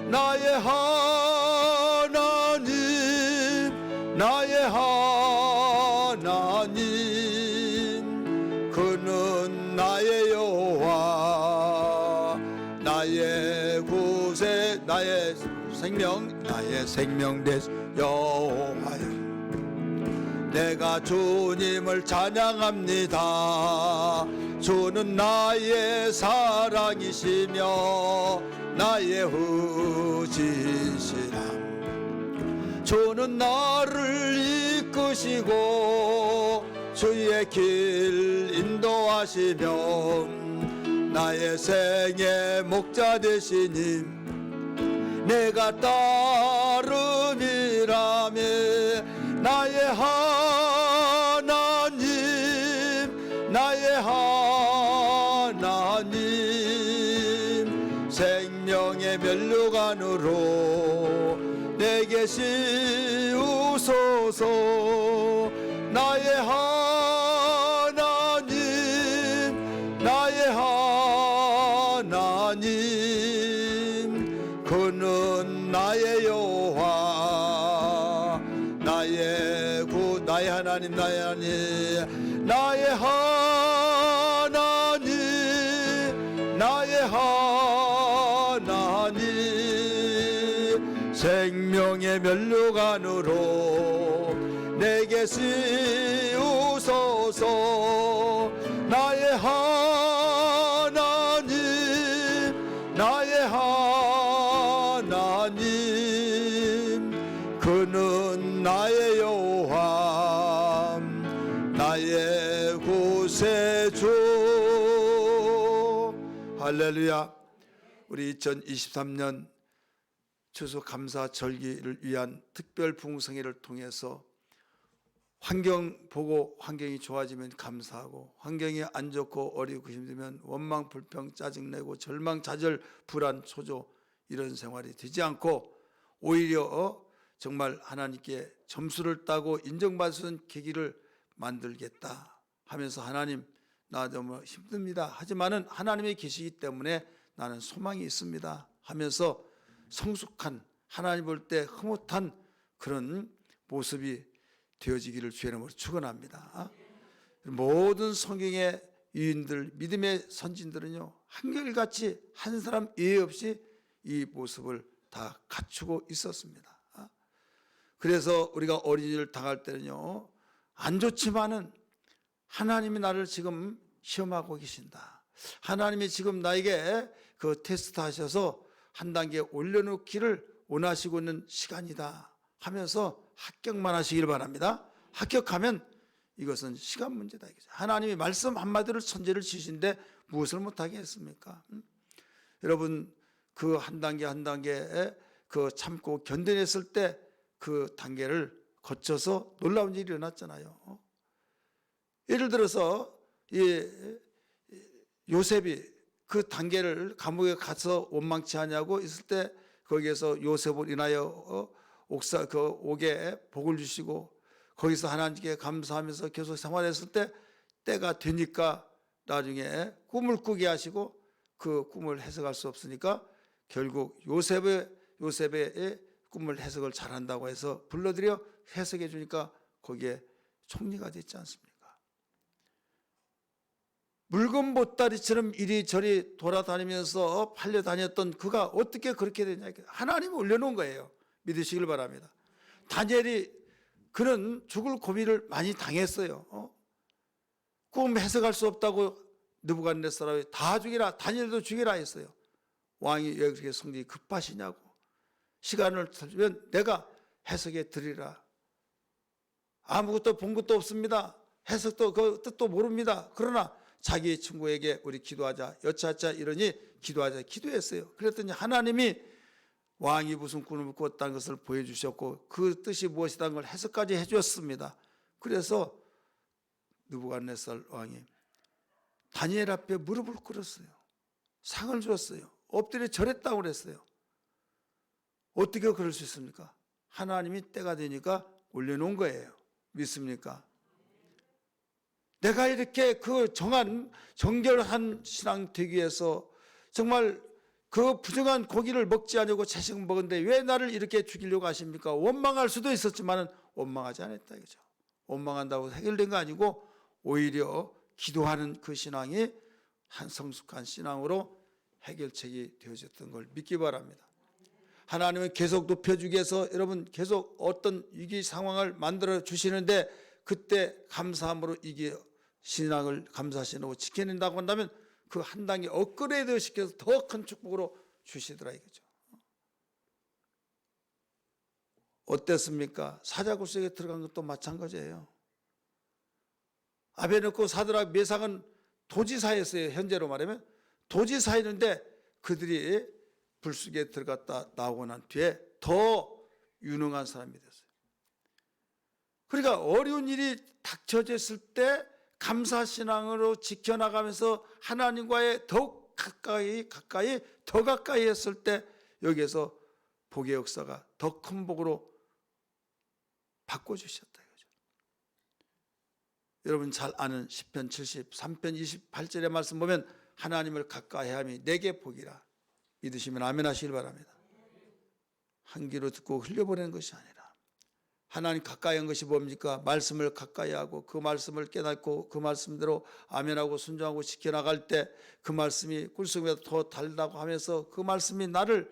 나의 하나님 나의 하나님, 그는 나의 여호와 나의 구세 나의 생명 되신 여호와여, 내가 주님을 찬양합니다. 주는 나의 사랑이시며 나의 의지시라. 주는 나를 이끄시고 주의 길 인도하시며 나의 생의 목자 되시니 내가 따르니 아니라며 나의 하나님 나의 하나님 생명의 면류관으로 내게 씌우소서 나의 하나님 나의 하나님 그는 나의 여호와 나의 구 나의 하나님 나의 하나님 나의 하나님 나의 하나님 생명의 면류관으로 내게 씌우소서 나의 하나님 나의 하나님 그는 나의 여호와 나의 구세주 할렐루야. 우리 2023년 추수감사절기를 위한 특별 부흥성회를 통해서 환경 보고 환경이 좋아지면 감사하고 환경이 안 좋고 어렵고 힘들면 원망 불평 짜증내고 절망 좌절 불안 초조 이런 생활이 되지 않고 오히려 정말 하나님께 점수를 따고 인정받을 수 있는 계기를 만들겠다 하면서 하나님 나 너무 힘듭니다 하지만은 하나님이 계시기 때문에 나는 소망이 있습니다 하면서 성숙한 하나님 볼 때 흐뭇한 그런 모습이 되어지기를 주의 이름으로 축원합니다. 모든 성경의 유인들 믿음의 선진들은요 한결같이 한 사람 예외 없이 이 모습을 다 갖추고 있었습니다. 그래서 우리가 어린이를 당할 때는요 안 좋지만은 하나님이 나를 지금 시험하고 계신다. 하나님이 지금 나에게 그 테스트 하셔서 한 단계 올려놓기를 원하시고 있는 시간이다 하면서 합격만 하시길 바랍니다. 합격하면 이것은 시간 문제다. 하나님이 말씀 한마디를 천재를 지신데 무엇을 못하게 했습니까? 여러분 그 한 단계 한 단계에 그 참고 견뎌냈을 때 그 단계를 거쳐서 놀라운 일이 일어났잖아요. 예를 들어서 요셉이 그 단계를 감옥에 가서 원망치 않냐고 있을 때 거기에서 요셉을 인하여 그 옥에 복을 주시고 거기서 하나님께 감사하면서 계속 생활했을 때 때가 되니까 나중에 꿈을 꾸게 하시고 그 꿈을 해석할 수 없으니까 결국 요셉의 꿈을 해석을 잘한다고 해서 불러들여 해석해 주니까 거기에 총리가 됐지 않습니까? 물건 보따리처럼 이리저리 돌아다니면서 팔려다녔던 그가 어떻게 그렇게 되냐. 하나님이 올려놓은 거예요. 믿으시길 바랍니다. 다니엘이 그는 죽을 고비를 많이 당했어요. 꿈 해석할 수 없다고 느부갓네살이 다 죽이라, 다니엘도 죽이라 했어요. 왕이 왜 그렇게 성질이 급하시냐고. 시간을 주면 내가 해석해 드리라. 아무것도 본 것도 없습니다. 해석도 그 뜻도 모릅니다. 그러나 자기 친구에게 우리 기도하자, 여차하자 이러니 기도하자 기도했어요. 그랬더니 하나님이 왕이 무슨 꿈을 꿨다는 것을 보여주셨고 그 뜻이 무엇이라는 걸 해석까지 해주었습니다. 그래서 느부갓네살 왕이 다니엘 앞에 무릎을 꿇었어요. 상을 주었어요. 엎드려 절했다고 그랬어요. 어떻게 그럴 수 있습니까? 하나님이 때가 되니까 올려놓은 거예요. 믿습니까? 내가 이렇게 그 정결한 신앙 되기 위해서 정말 그 부정한 고기를 먹지 않으려고 채식 먹었는데 왜 나를 이렇게 죽이려고 하십니까? 원망할 수도 있었지만 원망하지 않았다 이거죠. 원망한다고 해결된 거 아니고 오히려 기도하는 그 신앙이 한 성숙한 신앙으로 해결책이 되어졌던 걸 믿기 바랍니다. 하나님은 계속 높여주기 위해서 여러분 계속 어떤 위기 상황을 만들어 주시는데 그때 감사함으로 이게 신앙을 감사하시고 지켜낸다고 한다면 그 한 단계 업그레이드 시켜서 더 큰 축복으로 주시더라 이거죠. 어땠습니까? 사자굴 속에 들어간 것도 마찬가지예요. 아베느고 사드락 메삭은 도지사였어요. 현재로 말하면 도지사였는데 그들이 불 속에 들어갔다 나오고 난 뒤에 더 유능한 사람이 됐어요. 그러니까 어려운 일이 닥쳐졌을 때 감사신앙으로 지켜나가면서 하나님과의 더욱 가까이 더 가까이 했을 때 여기에서 복의 역사가 더 큰 복으로 바꿔주셨다 이거죠. 여러분 잘 아는 시편 73편 28절의 말씀 보면 하나님을 가까이 함이 내게 복이라. 믿으시면 아멘 하시길 바랍니다. 한 귀로 듣고 흘려보내는 것이 아니라 하나님 가까이 한 것이 뭡니까? 말씀을 가까이 하고 그 말씀을 깨닫고 그 말씀대로 아멘하고 순종하고 지켜나갈 때 그 말씀이 꿀속에서 더 달다고 하면서 그 말씀이 나를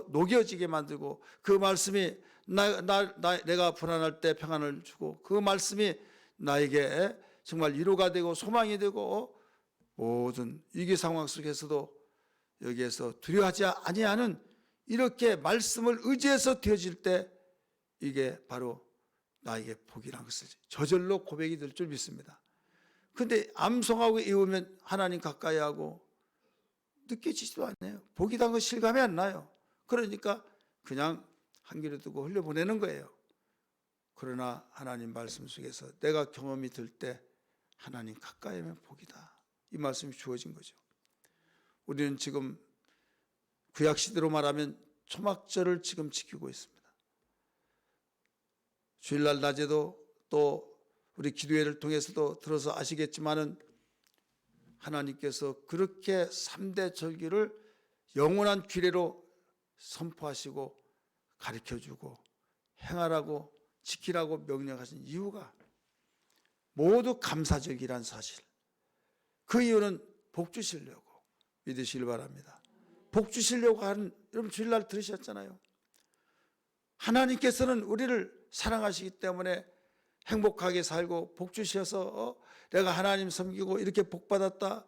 녹여지게 만들고 그 말씀이 내가 불안할 때 평안을 주고 그 말씀이 나에게 정말 위로가 되고 소망이 되고 모든 위기 상황 속에서도 여기에서 두려워하지 아니하는 이렇게 말씀을 의지해서 되어질 때 이게 바로 나에게 복이라는 것을 저절로 고백이 될 줄 믿습니다. 그런데 암송하고 외우면 하나님 가까이 하고 느껴지지도 않네요. 복이라는 것 실감이 안 나요. 그러니까 그냥 한 귀로 두고 흘려보내는 거예요. 그러나 하나님 말씀 속에서 내가 경험이 들 때 하나님 가까이 하면 복이다. 이 말씀이 주어진 거죠. 우리는 지금 구약시대로 말하면 초막절을 지금 지키고 있습니다. 주일날 낮에도 또 우리 기도회를 통해서도 들어서 아시겠지만은 하나님께서 그렇게 3대 절기를 영원한 규례로 선포하시고 가르쳐주고 행하라고 지키라고 명령하신 이유가 모두 감사절기란 사실. 그 이유는 복 주시려고 믿으시길 바랍니다. 복 주시려고 하는, 여러분 주일날 들으셨잖아요. 하나님께서는 우리를 사랑하시기 때문에 행복하게 살고 복 주셔서 내가 하나님 섬기고 이렇게 복 받았다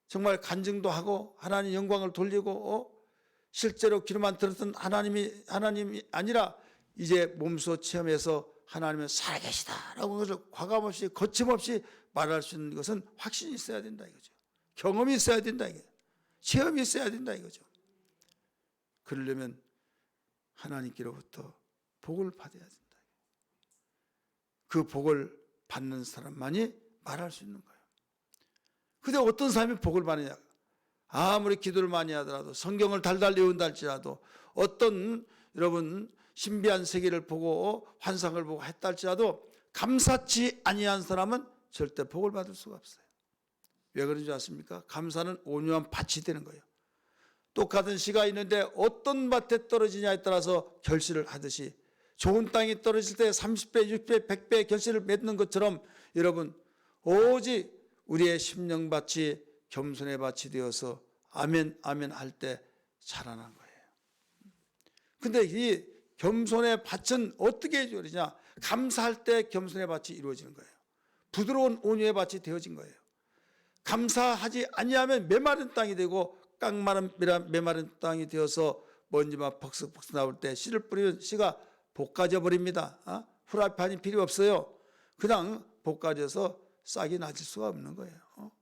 정말 간증도 하고 하나님 영광을 돌리고 실제로 귀로만 들었던 하나님이 아니라 이제 몸소 체험해서 하나님은 살아계시다라고 그것을 과감없이 거침없이 말할 수 있는 것은 확신이 있어야 된다 이거죠. 경험이 있어야 된다 이거죠. 체험이 있어야 된다 이거죠. 그러려면 하나님께로부터 복을 받아야 된다. 그 복을 받는 사람만이 말할 수 있는 거예요. 근데 어떤 사람이 복을 받느냐? 아무리 기도를 많이 하더라도 성경을 달달 외운다 할지라도 어떤 여러분 신비한 세계를 보고 환상을 보고 했다 할지라도 감사치 아니한 사람은 절대 복을 받을 수가 없어요. 왜 그런지 아십니까? 감사는 온유한 밭이 되는 거예요. 똑같은 씨가 있는데 어떤 밭에 떨어지냐에 따라서 결실을 하듯이 좋은 땅이 떨어질 때 30배, 60배, 100배 결실을 맺는 것처럼 여러분 오직 우리의 심령밭이 겸손의 밭이 되어서 아멘 아멘 할 때 자라난 거예요. 근데 이 겸손의 밭은 어떻게 이루어지냐? 감사할 때 겸손의 밭이 이루어지는 거예요. 부드러운 온유의 밭이 되어진 거예요. 감사하지 아니하면 메마른 땅이 되고 깡마른 메마른 땅이 되어서 먼지만 벅석벅석 나올 때 씨를 뿌리면 씨가 볶아져 버립니다. 후라이팬이 필요 없어요. 그냥 볶아져서 싹이 나질 수가 없는 거예요.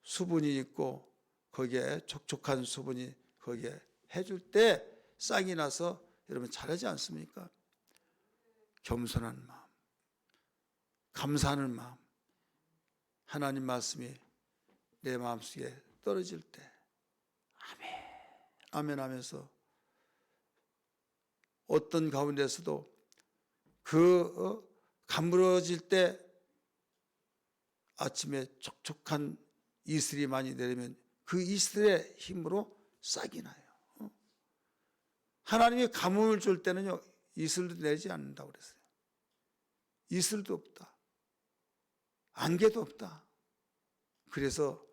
수분이 있고 거기에 촉촉한 수분이 거기에 해줄 때 싹이 나서 여러분 잘하지 않습니까? 겸손한 마음, 감사하는 마음, 하나님 말씀이 내 마음속에 떨어질 때 아멘 아멘 하면서 어떤 가운데서도 그 가물어질 때 아침에 촉촉한 이슬이 많이 내리면 그 이슬의 힘으로 싹이 나요. 하나님이 가뭄을 줄 때는요 이슬도 내지 않는다고 그랬어요. 이슬도 없다. 안개도 없다. 그래서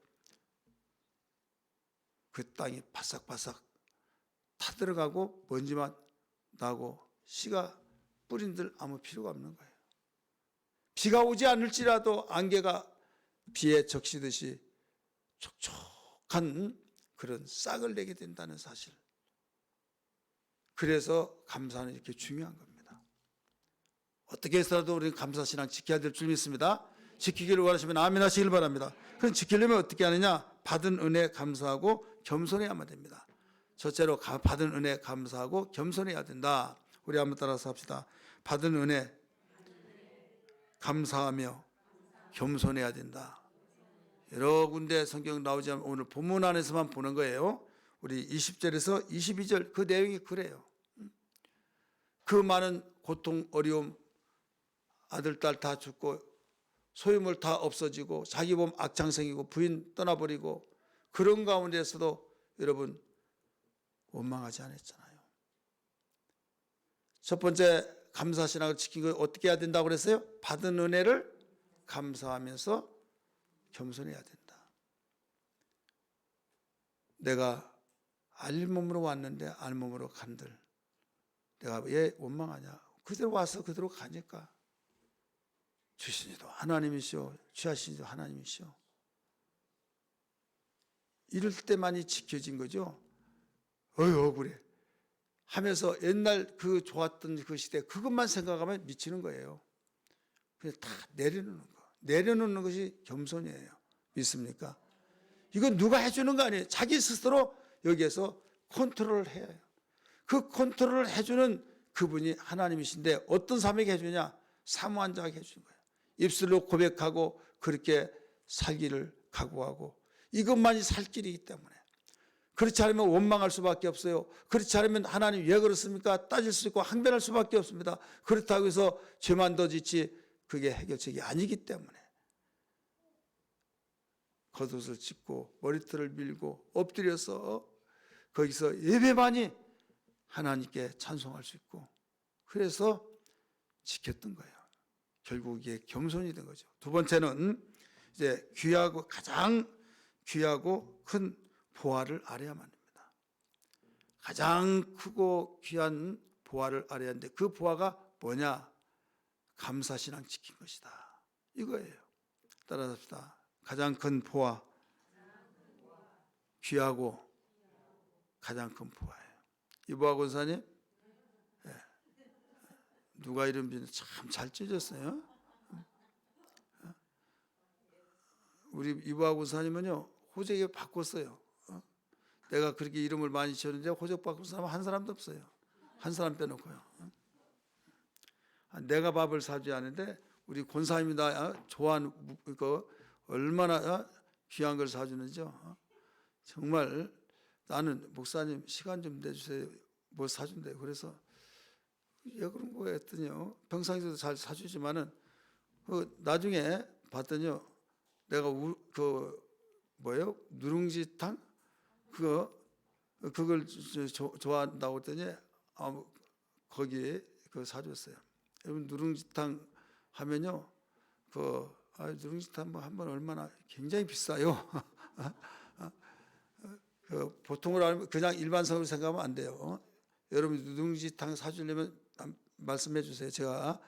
그 땅이 바삭바삭 타들어가고 먼지만 나고 씨가 뿌린들 아무 필요가 없는 거예요. 비가 오지 않을지라도 안개가 비에 적시듯이 촉촉한 그런 싹을 내게 된다는 사실. 그래서 감사는 이렇게 중요한 겁니다. 어떻게 해서라도 우리는 감사신앙 지켜야 될 줄 믿습니다. 지키기를 원하시면 아멘 하시길 바랍니다. 그럼 지키려면 어떻게 하느냐? 받은 은혜 감사하고 겸손해야만 됩니다. 첫째로 받은 은혜 감사하고 겸손해야 된다. 우리 한번 따라서 합시다. 받은 은혜 감사하며 겸손해야 된다. 여러 군데 성경 나오지만 오늘 본문 안에서만 보는 거예요. 우리 20절에서 22절 그 내용이 그래요. 그 많은 고통, 어려움, 아들, 딸 다 죽고 소유물 다 없어지고 자기 몸 악창생이고 부인 떠나버리고 그런 가운데서도 여러분 원망하지 않았잖아요. 첫 번째 감사신앙을 지키고 어떻게 해야 된다고 그랬어요? 받은 은혜를 감사하면서 겸손해야 된다. 내가 알몸으로 왔는데 알몸으로 간들 내가 왜 원망하냐? 그대로 와서 그대로 가니까 주신 이도 하나님이시오, 취하신 이도 하나님이시오. 이럴 때만이 지켜진 거죠. 억울해 하면서 옛날 그 좋았던 그 시대 그것만 생각하면 미치는 거예요. 그냥 다 내려놓는 거. 내려놓는 것이 겸손이에요. 믿습니까? 이건 누가 해주는 거 아니에요. 자기 스스로 여기에서 컨트롤을 해야 해요. 그 컨트롤을 해주는 그분이 하나님이신데 어떤 사람에게 해주냐? 사모한 자에게 해주는 거예요. 입술로 고백하고 그렇게 살기를 각오하고 이것만이 살 길이기 때문에 그렇지 않으면 원망할 수밖에 없어요. 그렇지 않으면 하나님 왜 그렇습니까? 따질 수 있고 항변할 수밖에 없습니다. 그렇다고 해서 죄만 더 짓지 그게 해결책이 아니기 때문에 겉옷을 찢고 머리털을 밀고 엎드려서 거기서 예배만이 하나님께 찬송할 수 있고 그래서 지켰던 거예요. 결국 이게 겸손이 된 거죠. 두 번째는 이제 귀하고 가장 귀하고 큰 보화를 알아야만 됩니다. 가장 크고 귀한 보화를 알아야 하는데 그 보화가 뭐냐? 감사신앙 지킨 것이다. 이거예요. 따라합시다. 가장 큰 보화, 귀하고 가장 큰 보화예요. 이보아 권사님, 네. 누가 이름 짓는 참 잘 찢었어요. 우리 이보아 권사님은요 호적에 바꿨어요. 내가 그렇게 이름을 많이 지었는데 호적 바꾼 사람 한 사람도 없어요. 한 사람 빼놓고요. 내가 밥을 사줘야 하는데 우리 권사님이 나 좋아하는 거 얼마나 귀한 걸 사주는지요. 정말 나는 목사님 시간 좀 내주세요. 뭐 사준대요. 그래서 왜 그런 거야 했더니요. 평상시에도 잘 사주지만은 나중에 봤더니요. 내가 뭐예요? 누룽지탕 그걸 좋아한다고 했더니 거기 사줬어요. 여러분 누룽지탕 하면요. 누룽지탕 한번 얼마나 굉장히 비싸요. 보통으로 알면 그냥 일반성으로 생각하면 안 돼요. 여러분 누룽지탕 사주려면 말씀해 주세요. 제가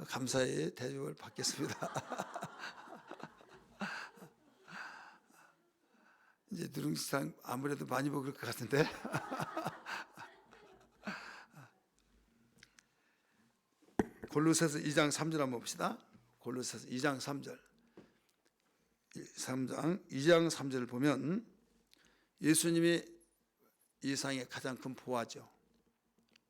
감사히 대접을 받겠습니다. 이제 누룽지탕 아무래도 많이 먹을 것 같은데. 골로새서 2장 3절 한번 봅시다. 골로새서 2장 3절. 2장 3절을 보면 예수님이 이 세상의 가장 큰 보화죠.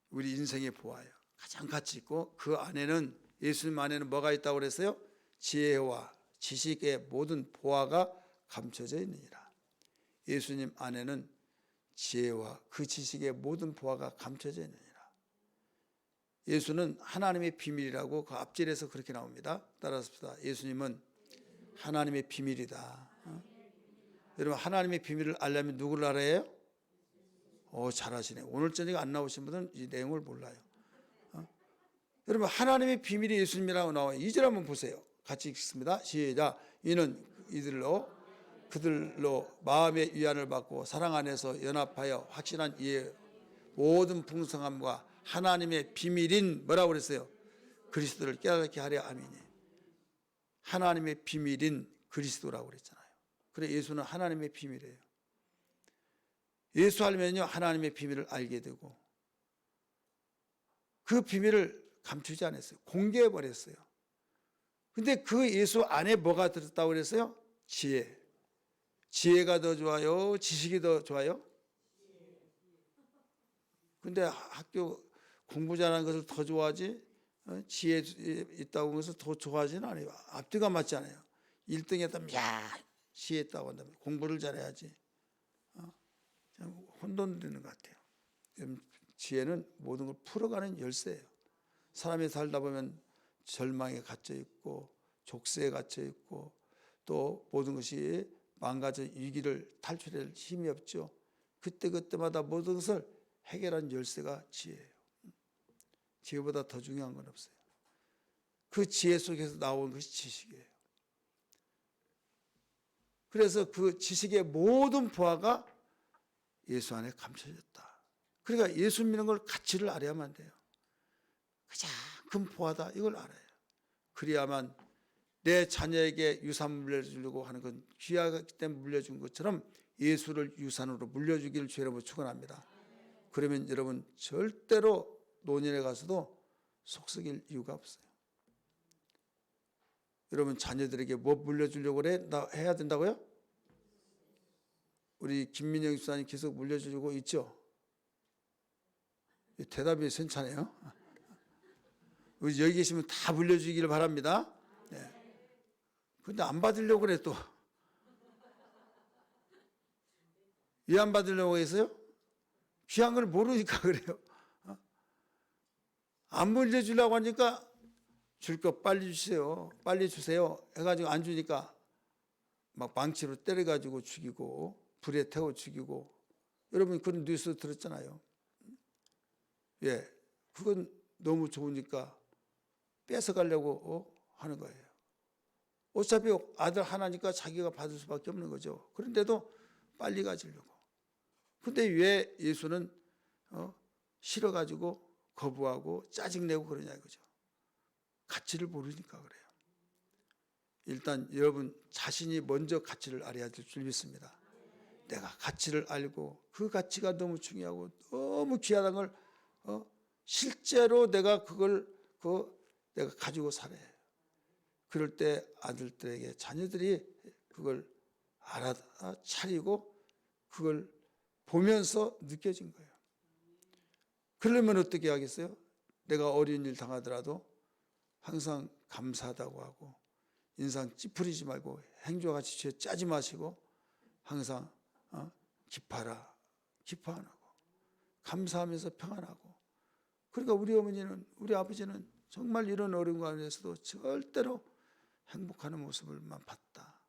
우리 인생의 보화예요. 가장 가치 있고 그 안에는 예수님 안에는 뭐가 있다고 그랬어요? 지혜와 지식의 모든 보화가 감춰져 있느니라. 예수님 안에는 지혜와 그 지식의 모든 보화가 감춰져 있느니라. 예수는 하나님의 비밀이라고 그 앞절에서 그렇게 나옵니다. 따라합시다. 예수님은 하나님의 비밀이다. 여러분 하나님의 비밀을 알려면 누구를 알아야 해요? 잘하시네. 오늘 저녁에 안 나오신 분들은 이 내용을 몰라요. 여러분 하나님의 비밀이 예수님이라고 나와요. 2절 한번 보세요. 같이 읽습니다. 시작. 이는 그들로 마음의 위안을 받고 사랑 안에서 연합하여 확신한 이의 모든 풍성함과 하나님의 비밀인 뭐라고 그랬어요? 그리스도를 깨닫게 하려 함이니. 하나님의 비밀인 그리스도라고 그랬잖아요. 그래 예수는 하나님의 비밀이에요. 예수 알면요 하나님의 비밀을 알게 되고 그 비밀을 감추지 않았어요. 공개해 버렸어요. 근데 그 예수 안에 뭐가 들었다고 그랬어요? 지혜. 지혜가 더 좋아요? 지식이 더 좋아요? 근데 학교 공부 잘하는 것을 더 좋아하지 지혜 있다고 해서 더 좋아하지는 않아요. 앞뒤가 맞지 않아요. 1등 했다면 야 지혜 있다고 한다면 공부를 잘해야지. 참 혼돈되는 것 같아요. 지혜는 모든 걸 풀어가는 열쇠예요. 사람이 살다 보면 절망에 갇혀 있고 족쇄에 갇혀 있고 또 모든 것이 망가져 위기를 탈출할 힘이 없죠. 그때마다 모든 것을 해결한 열쇠가 지혜예요. 지혜보다 더 중요한 건 없어요. 그 지혜 속에서 나온 것이 지식이에요. 그래서 그 지식의 모든 부하가 예수 안에 감춰졌다. 그러니까 예수 믿는 걸 가치를 알아야만 돼요. 가장 큰 부하다 이걸 알아요. 그래야만 내 자녀에게 유산 물려주려고 하는 건 귀하기 때문에 물려준 것처럼 예수를 유산으로 물려주기를 주의 이름으로 축원합니다. 그러면 여러분 절대로 노년에 가서도 속썩일 이유가 없어요. 여러분 자녀들에게 뭐 물려주려고 해야 된다고요? 우리 김민영 집사님 계속 물려주고 있죠? 대답이 괜찮아요. 우리 여기 계시면 다 물려주기를 바랍니다. 그런데 안 받으려고 그래 또. 왜 안 받으려고 했어요? 귀한 걸 모르니까 그래요. 안 물려주려고 하니까 줄 거 빨리 주세요. 빨리 주세요. 해가지고 안 주니까 막 망치로 때려가지고 죽이고 불에 태워 죽이고 여러분 그런 뉴스 들었잖아요. 예, 그건 너무 좋으니까 뺏어가려고 하는 거예요. 어차피 아들 하나니까 자기가 받을 수밖에 없는 거죠. 그런데도 빨리 가지려고. 근데 왜 예수는 싫어가지고 거부하고 짜증내고 그러냐 이거죠. 가치를 모르니까 그래요. 일단 여러분 자신이 먼저 가치를 알아야 될 줄 믿습니다. 내가 가치를 알고 그 가치가 너무 중요하고 너무 귀하다는 걸 실제로 내가 그걸 내가 가지고 살아야 해요. 그럴 때 아들들에게 자녀들이 그걸 알아차리고 그걸 보면서 느껴진 거예요. 그러려면 어떻게 하겠어요? 내가 어려운 일 당하더라도 항상 감사하다고 하고 인상 찌푸리지 말고 행주와 같이 죄 짜지 마시고 항상 기뻐하라. 기뻐 안 하고 감사하면서 평안하고. 그러니까 우리 어머니는 우리 아버지는 정말 이런 어려운 가운데서도 절대로 행복하는 모습을만 봤다.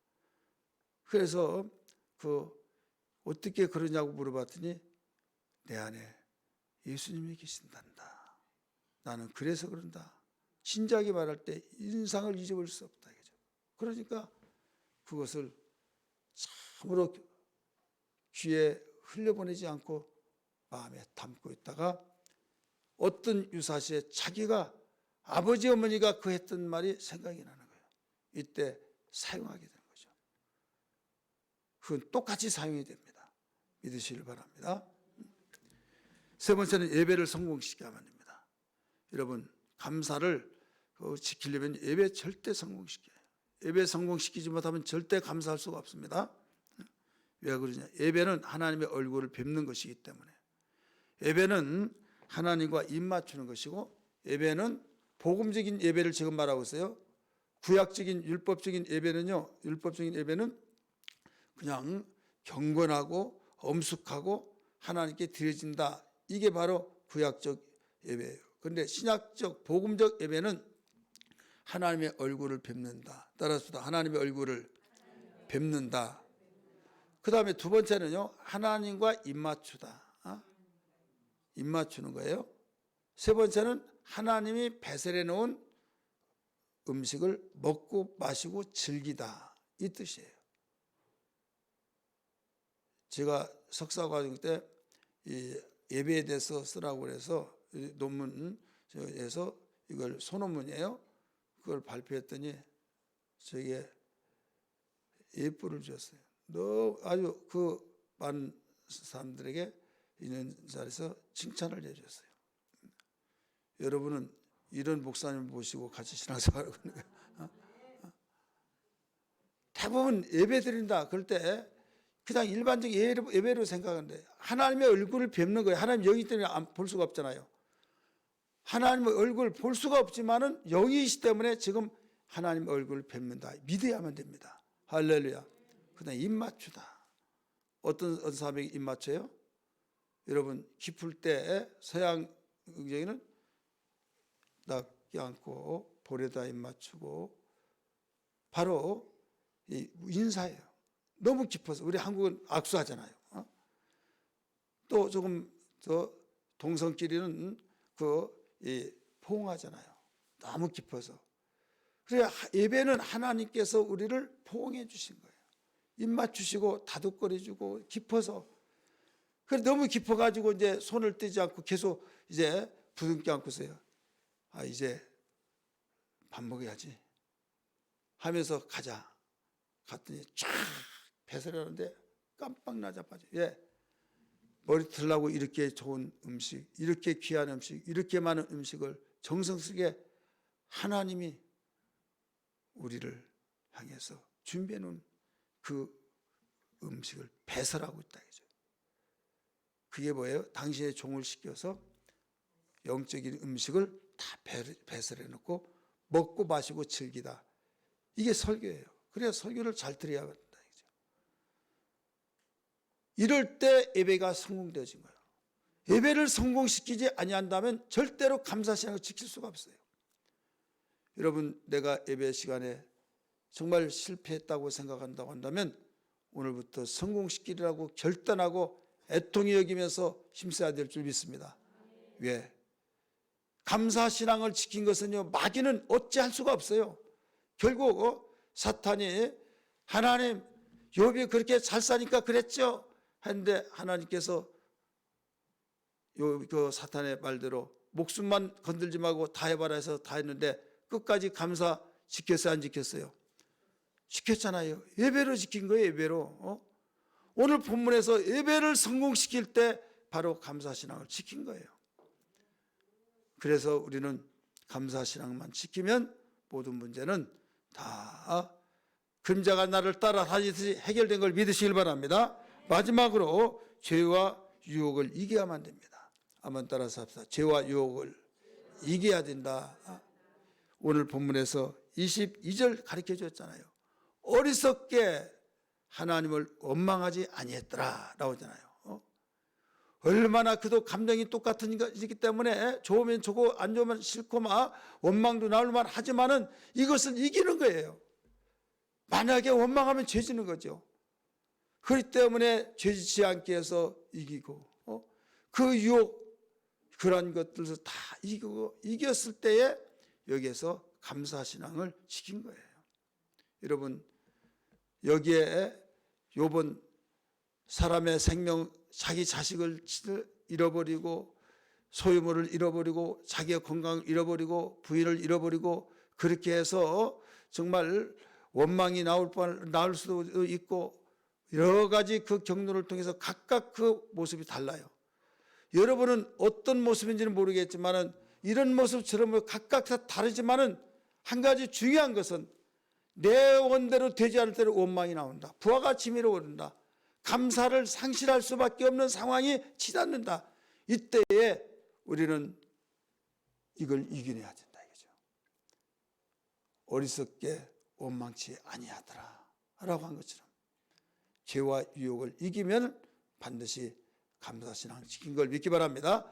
그래서 어떻게 그러냐고 물어봤더니 내 안에 예수님이 계신단다. 나는 그래서 그런다. 진작에 말할 때 인상을 잊어버릴 수 없다. 그러니까 그것을 참으로 귀에 흘려보내지 않고 마음에 담고 있다가 어떤 유사시에 자기가 아버지 어머니가 그 했던 말이 생각이 나는 거예요. 이때 사용하게 되는 거죠. 그건 똑같이 사용이 됩니다. 믿으시길 바랍니다. 세 번째는 예배를 성공시켜야만 됩니다. 여러분 감사를 지키려면 예배 절대 성공시켜요. 예배 성공시키지 못하면 절대 감사할 수가 없습니다. 왜 그러냐? 예배는 하나님의 얼굴을 뵙는 것이기 때문에. 예배는 하나님과 입 맞추는 것이고 예배는 복음적인 예배를 지금 말하고 있어요. 구약적인 율법적인 예배는요. 율법적인 예배는 그냥 경건하고 엄숙하고 하나님께 드려진다. 이게 바로 구약적 예배예요. 그런데 신약적 복음적 예배는 하나님의 얼굴을 뵙는다. 따라서 하나님의 얼굴을 뵙는다. 그 다음에 두 번째는요. 하나님과 입 맞추다. 입 맞추는 거예요. 세 번째는 하나님이 배설해 놓은 음식을 먹고 마시고 즐기다. 이 뜻이에요. 제가 석사과정 때 이 예배에 대해서 쓰라고 그래서 논문에서 이걸 소논문이에요. 그걸 발표했더니 저에게 예쁘를 줬어요. 너 아주 그 많은 사람들에게 있는 자리에서 칭찬을 해줬어요. 여러분은 이런 목사님 모시고 같이 신앙생활을 하는 거예요. 대부분 예배 드린다. 그럴 때 그냥 일반적인 예배로 생각하는데 하나님의 얼굴을 뵙는 거예요. 하나님 여기 때문에 볼 수가 없잖아요. 하나님의 얼굴을 볼 수가 없지만은 영이시기 때문에 지금 하나님의 얼굴을 뵙는다. 믿어야만 됩니다. 할렐루야. 그다음 입 맞추다. 어떤 사람에게 입 맞춰요? 여러분 기쁠 때 서양 의경에는 딱 껴안고 볼에다 입 맞추고 바로 이 인사예요. 너무 깊어서 우리 한국은 악수하잖아요. 또 조금 더 동성끼리는 포옹하잖아요. 너무 깊어서. 그래 예배는 하나님께서 우리를 포옹해 주신 거예요. 입 맞추시고 다독거려 주고 깊어서. 그래 너무 깊어가지고 이제 손을 떼지 않고 계속 이제 부둥켜 안고서요. 이제 밥 먹어야지 하면서 가자. 갔더니 쫙 배설하는데 깜빡 나자빠져. 예. 머리 틀라고 이렇게 좋은 음식, 이렇게 귀한 음식, 이렇게 많은 음식을 정성스럽게 하나님이 우리를 향해서 준비해 놓은 그 음식을 배설하고 있다. 그게 뭐예요? 당신의 종을 시켜서 영적인 음식을 다 배설해 놓고 먹고 마시고 즐기다. 이게 설교예요. 그래야 설교를 잘 들어야 한다. 이럴 때 예배가 성공되어진 거예요. 예배를 성공시키지 아니한다면 절대로 감사신앙을 지킬 수가 없어요. 여러분 내가 예배 시간에 정말 실패했다고 생각한다고 한다면 오늘부터 성공시키리라고 결단하고 애통히 여기면서 힘써야 될 줄 믿습니다. 왜? 감사신앙을 지킨 것은요 마귀는 어찌할 수가 없어요. 결국 사탄이 하나님 욥이 그렇게 잘 사니까 그랬죠 했는데 하나님께서 그 사탄의 말대로 목숨만 건들지 말고 다 해봐라 해서 다 했는데 끝까지 감사 지켰어요 안 지켰어요? 지켰잖아요. 예배로 지킨 거예요. 예배로. 오늘 본문에서 예배를 성공시킬 때 바로 감사신앙을 지킨 거예요. 그래서 우리는 감사신앙만 지키면 모든 문제는 다 그림자가 나를 따라다니듯이 해결된 걸 믿으시길 바랍니다. 마지막으로 죄와 유혹을 이겨야만 됩니다. 한번 따라서 합시다. 죄와 유혹을 이겨야 된다. 오늘 본문에서 22절 가르쳐 주었잖아요. 어리석게 하나님을 원망하지 아니했더라 나오잖아요. 얼마나 그도 감정이 똑같은 것이기 때문에 좋으면 좋고 안 좋으면 싫고 막 원망도 나올 만 하지만은 이것을 이기는 거예요. 만약에 원망하면 죄지는 거죠. 그렇기 때문에 죄지지 않게 해서 이기고 그 유혹 그런 것들을 다 이기고 이겼을 때에 여기에서 감사신앙을 지킨 거예요. 여러분 여기에 욥은 사람의 생명 자기 자식을 잃어버리고 소유물을 잃어버리고 자기의 건강을 잃어버리고 부인을 잃어버리고 그렇게 해서 정말 원망이 나올 수도 있고 여러 가지 그 경로를 통해서 각각 그 모습이 달라요. 여러분은 어떤 모습인지는 모르겠지만 이런 모습처럼 각각 다 다르지만은 한 가지 중요한 것은 내 원대로 되지 않을 때는 원망이 나온다. 부하가 치밀어 오른다. 감사를 상실할 수밖에 없는 상황이 치닫는다. 이때에 우리는 이걸 이겨내야 된다 이거죠. 어리석게 원망치 아니하더라 라고 한 것처럼 죄와 유혹을 이기면 반드시 감사신앙을 지킨 걸 믿기 바랍니다.